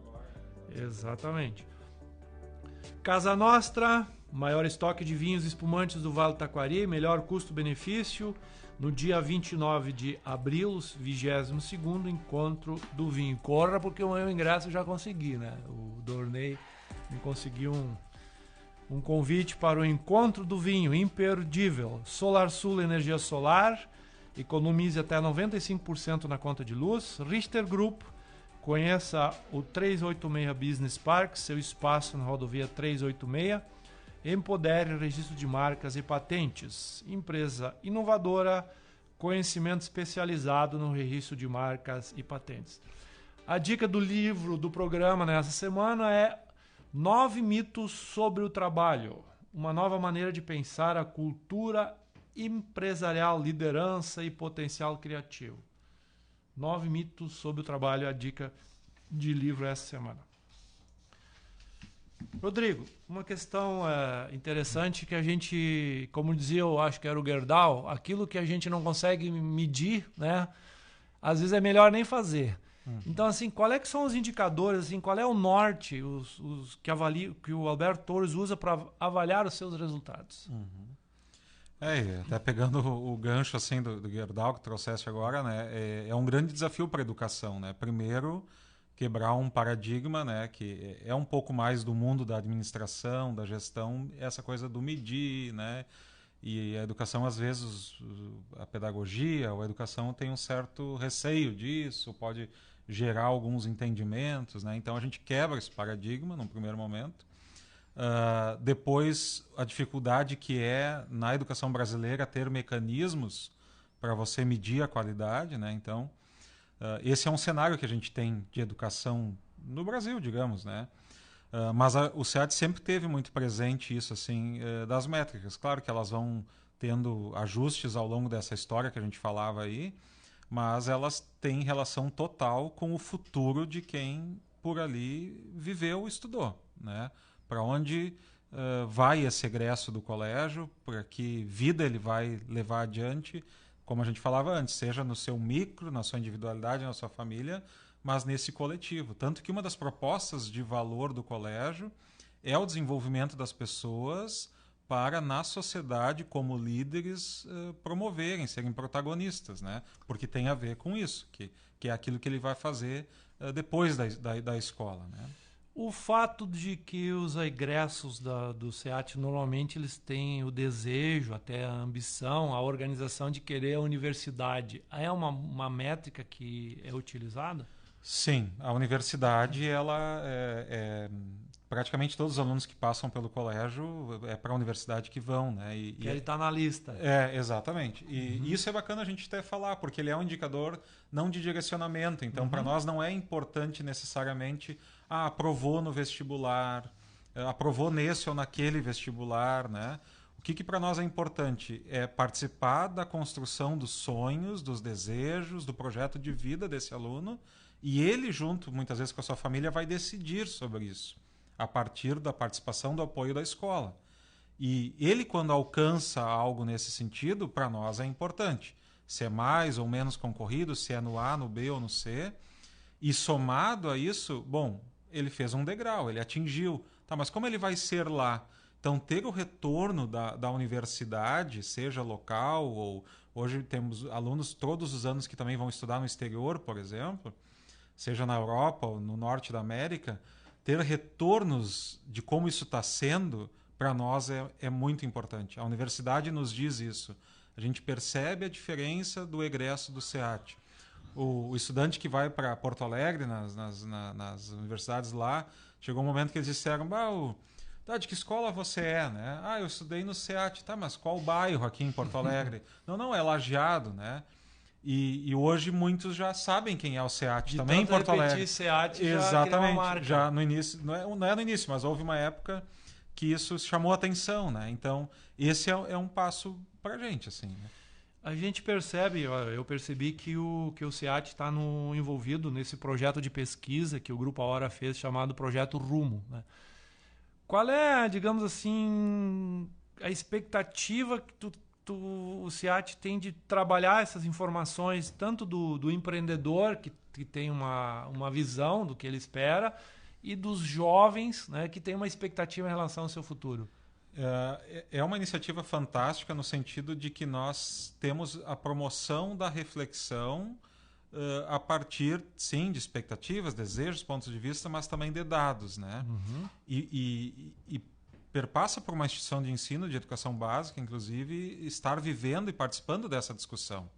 Exatamente. Casa Nostra, maior estoque de vinhos espumantes do Vale do Taquari, melhor custo-benefício. No dia 29 de abril, 22º Encontro do Vinho. Corra, porque o meu ingresso eu já consegui, né? O Dornei me conseguiu um convite para o Encontro do Vinho, imperdível. Solar Sul Energia Solar, economize até 95% na conta de luz. Richter Group, Conheça o 386 Business Park, seu espaço na rodovia 386. Empodere registro de marcas e patentes. Empresa inovadora, conhecimento especializado no registro de marcas e patentes. A dica do livro do programa nessa semana é 9 mitos sobre o trabalho. Uma nova maneira de pensar a cultura empresarial, liderança e potencial criativo. 9 mitos sobre o trabalho, a dica de livro essa semana. Rodrigo, uma questão interessante que a gente, como dizia, eu acho que era o Gerdau, aquilo que a gente não consegue medir, né? Às vezes é melhor nem fazer. Então, assim, qual é que são os indicadores, assim, qual é o norte os que o Alberto Torres usa para avaliar os seus resultados? Até pegando o gancho assim do Gerdau que trouxeste agora, né, é um grande desafio para a educação, né? Primeiro, quebrar um paradigma, né, que é um pouco mais do mundo da administração, da gestão, essa coisa do medir, né? E a educação, às vezes, a pedagogia ou a educação tem um certo receio disso, pode gerar alguns entendimentos, né? Então a gente quebra esse paradigma num primeiro momento. Depois, a dificuldade que é na educação brasileira ter mecanismos para você medir a qualidade, né? Então, esse é um cenário que a gente tem de educação no Brasil, digamos, né? Mas o SEAD sempre teve muito presente isso, assim, das métricas. Claro que elas vão tendo ajustes ao longo dessa história que a gente falava aí, mas elas têm relação total com o futuro de quem por ali viveu e estudou, né? Para onde vai esse egresso do colégio, para que vida ele vai levar adiante, como a gente falava antes, seja no seu micro, na sua individualidade, na sua família, mas nesse coletivo. Tanto que uma das propostas de valor do colégio é o desenvolvimento das pessoas para, na sociedade, como líderes, promoverem, serem protagonistas, né? Porque tem a ver com isso, que é aquilo que ele vai fazer depois da escola, né? O fato de que os egressos do SEAT normalmente eles têm o desejo, até a ambição, a organização de querer a universidade, é uma métrica que é utilizada? Sim, a universidade, ela praticamente todos os alunos que passam pelo colégio é para a universidade que vão, né? E ele está na lista. Exatamente. E isso é bacana a gente até falar, porque ele é um indicador não de direcionamento. Então, para nós não é importante necessariamente aprovou no vestibular, aprovou nesse ou naquele vestibular, né? O que para nós é importante é participar da construção dos sonhos, dos desejos, do projeto de vida desse aluno, e ele, junto, muitas vezes, com a sua família, vai decidir sobre isso, a partir da participação, do apoio da escola. E ele, quando alcança algo nesse sentido, para nós é importante. Se é mais ou menos concorrido, se é no A, no B ou no C. E somado a isso, bom, ele fez um degrau, ele atingiu. Tá, mas como ele vai ser lá? Então, ter o retorno da universidade, seja local, ou hoje temos alunos todos os anos que também vão estudar no exterior, por exemplo, seja na Europa ou no norte da América, ter retornos de como isso está sendo, para nós é muito importante. A universidade nos diz isso. A gente percebe a diferença do egresso do SEAT. O estudante que vai para Porto Alegre, nas universidades lá, chegou um momento que eles disseram, de que escola você é, né? Eu estudei no SEAT. Tá, mas qual bairro aqui em Porto Alegre? Não, é Lajeado, né? E hoje muitos já sabem quem é o SEAT, também em Porto Alegre. SEAT exatamente, marca. Já no início, não é no início, mas houve uma época que isso chamou a atenção, né? Então, esse é um passo pra gente, assim, né? A gente percebe, eu percebi que o SEAT está envolvido nesse projeto de pesquisa que o Grupo A Hora fez, chamado Projeto Rumo, né? Qual é, digamos assim, a expectativa que o SEAT tem de trabalhar essas informações, tanto do empreendedor, que tem uma visão do que ele espera, e dos jovens, né, que tem uma expectativa em relação ao seu futuro? É uma iniciativa fantástica no sentido de que nós temos a promoção da reflexão a partir, sim, de expectativas, desejos, pontos de vista, mas também de dados, né? E perpassa por uma instituição de ensino, de educação básica, inclusive, estar vivendo e participando dessa discussão.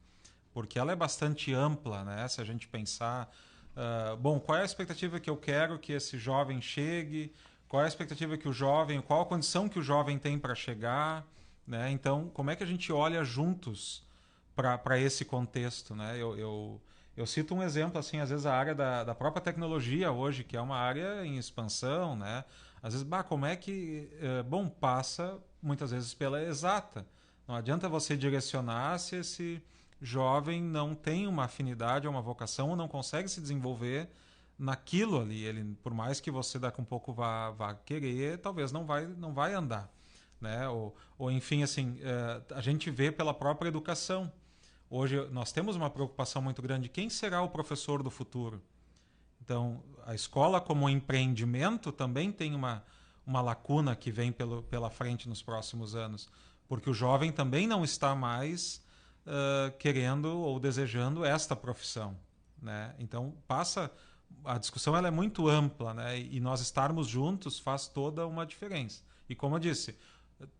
Porque ela é bastante ampla, né? Se a gente pensar Bom, qual é a expectativa que eu quero que esse jovem chegue? Qual é a expectativa que o jovem, qual a condição que o jovem tem para chegar? Né? Então, como é que a gente olha juntos para esse contexto? Né? Eu cito um exemplo, assim, às vezes a área da própria tecnologia hoje, que é uma área em expansão, né? Às vezes, como é que... Bom, passa muitas vezes pela exata. Não adianta você direcionar se esse jovem não tem uma afinidade ou uma vocação ou não consegue se desenvolver naquilo ali. Ele, por mais que você daqui a um pouco vá querer, talvez não vai andar. Né? Ou enfim, assim, a gente vê pela própria educação. Hoje nós temos uma preocupação muito grande. Quem será o professor do futuro? Então, a escola como empreendimento também tem uma lacuna que vem pela frente nos próximos anos. Porque o jovem também não está mais querendo ou desejando esta profissão. Né? Então, a discussão ela é muito ampla, né? E nós estarmos juntos faz toda uma diferença. E como eu disse,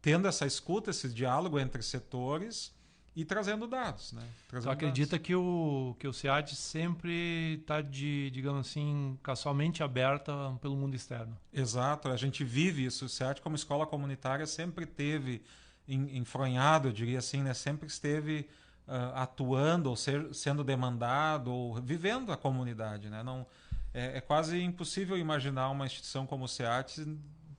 tendo essa escuta, esse diálogo entre setores e trazendo dados. Né? Você acredita que o SEAT sempre está, digamos assim, com a sua mente aberta pelo mundo externo? Exato, a gente vive isso. O SEAT, como escola comunitária, sempre teve enfronhado, eu diria assim, né? Sempre esteve atuando, ou sendo demandado, ou vivendo a comunidade. Né? Não, é quase impossível imaginar uma instituição como o SEAT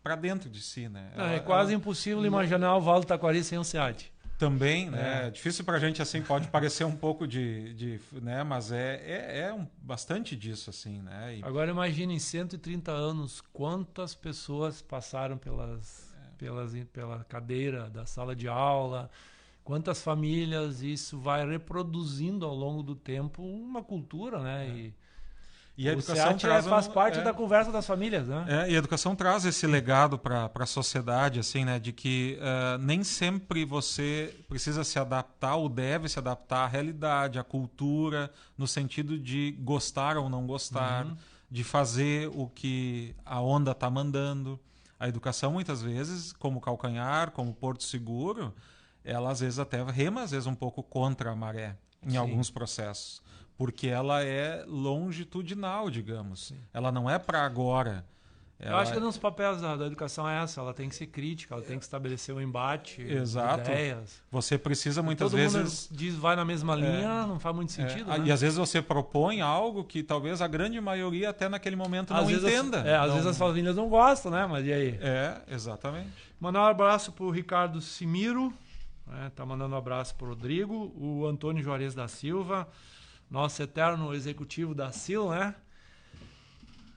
para dentro de si. Né? É quase impossível imaginar o Vale do Taquari sem o SEAT. Também, né? É difícil para a gente, assim, pode parecer um pouco né? Mas bastante disso, assim, né? Agora imagine, em 130 anos, quantas pessoas passaram pela cadeira da sala de aula, quantas famílias, isso vai reproduzindo ao longo do tempo uma cultura, né? E a educação faz parte da conversa das famílias, né? E a educação traz esse legado para a sociedade, assim, né? De que nem sempre você precisa se adaptar ou deve se adaptar à realidade, à cultura, no sentido de gostar ou não gostar, de fazer o que a onda está mandando. A educação, muitas vezes, como calcanhar, como porto seguro, ela às vezes até rema, às vezes um pouco contra a maré em alguns processos. Porque ela é longitudinal, digamos. Sim. Ela não é para agora. Eu acho que nos papéis da educação é essa. Ela tem que ser crítica, ela tem que estabelecer um embate, ideias. Você precisa muitas vezes... Todo mundo diz vai na mesma linha, não faz muito sentido. Né? E às vezes você propõe algo que talvez a grande maioria até naquele momento não entenda. Às vezes as famílias não gostam, né? Mas e aí? Exatamente. Mandar um abraço para o Ricardo Simiro. Tá mandando um abraço para o Rodrigo. O Antônio Juarez da Silva. Nosso eterno executivo da SIL, né?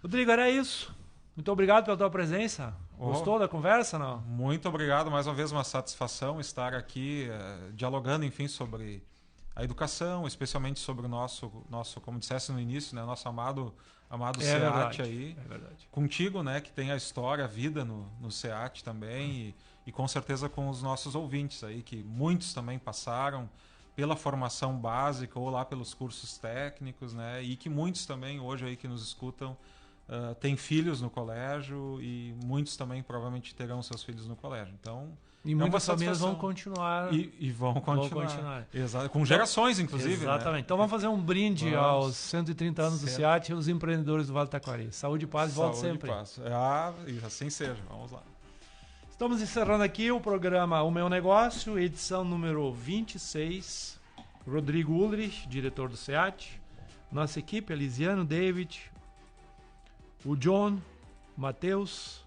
Rodrigo, era isso. Muito obrigado pela tua presença. Gostou da conversa, não? Muito obrigado. Mais uma vez, uma satisfação estar aqui dialogando, enfim, sobre a educação, especialmente sobre o nosso como dissesse no início, né? Nosso amado SEAT aí. É verdade. Contigo, né? Que tem a história, a vida no SEAT também e com certeza com os nossos ouvintes aí, que muitos também passaram pela formação básica ou lá pelos cursos técnicos, né? E que muitos também hoje aí que nos escutam têm filhos no colégio e muitos também provavelmente terão seus filhos no colégio. Então, e muitas famílias vão continuar. E vão continuar. Exato. Com gerações, inclusive. Exatamente. Né? Então vamos fazer um brinde aos 130 anos do SEAT e aos empreendedores do Vale do Taquari. Saúde e paz, volta sempre. Saúde e paz. E assim seja. Vamos lá. Estamos encerrando aqui o programa O Meu Negócio, edição número 26. Rodrigo Ulrich, diretor do SEAT. Nossa equipe, Elisiano, David, o John, o Matheus.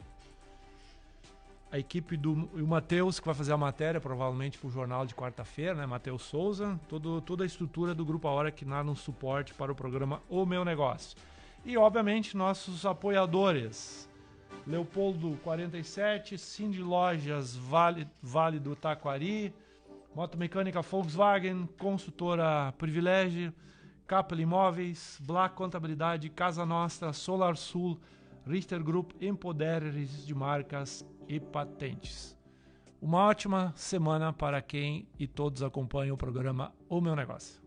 A equipe do Matheus, que vai fazer a matéria, provavelmente, para o jornal de quarta-feira, né? Matheus Souza. Toda a estrutura do Grupo A Hora que dá um suporte para o programa O Meu Negócio. E, obviamente, nossos apoiadores. Leopoldo 47, Cindy Lojas Vale do Taquari, Motomecânica Volkswagen, Consultora Privilégio, Capel Imóveis, Black Contabilidade, Casa Nostra, Solar Sul, Richter Group, Empodere, Registro de Marcas e Patentes. Uma ótima semana para quem e todos acompanham o programa O Meu Negócio.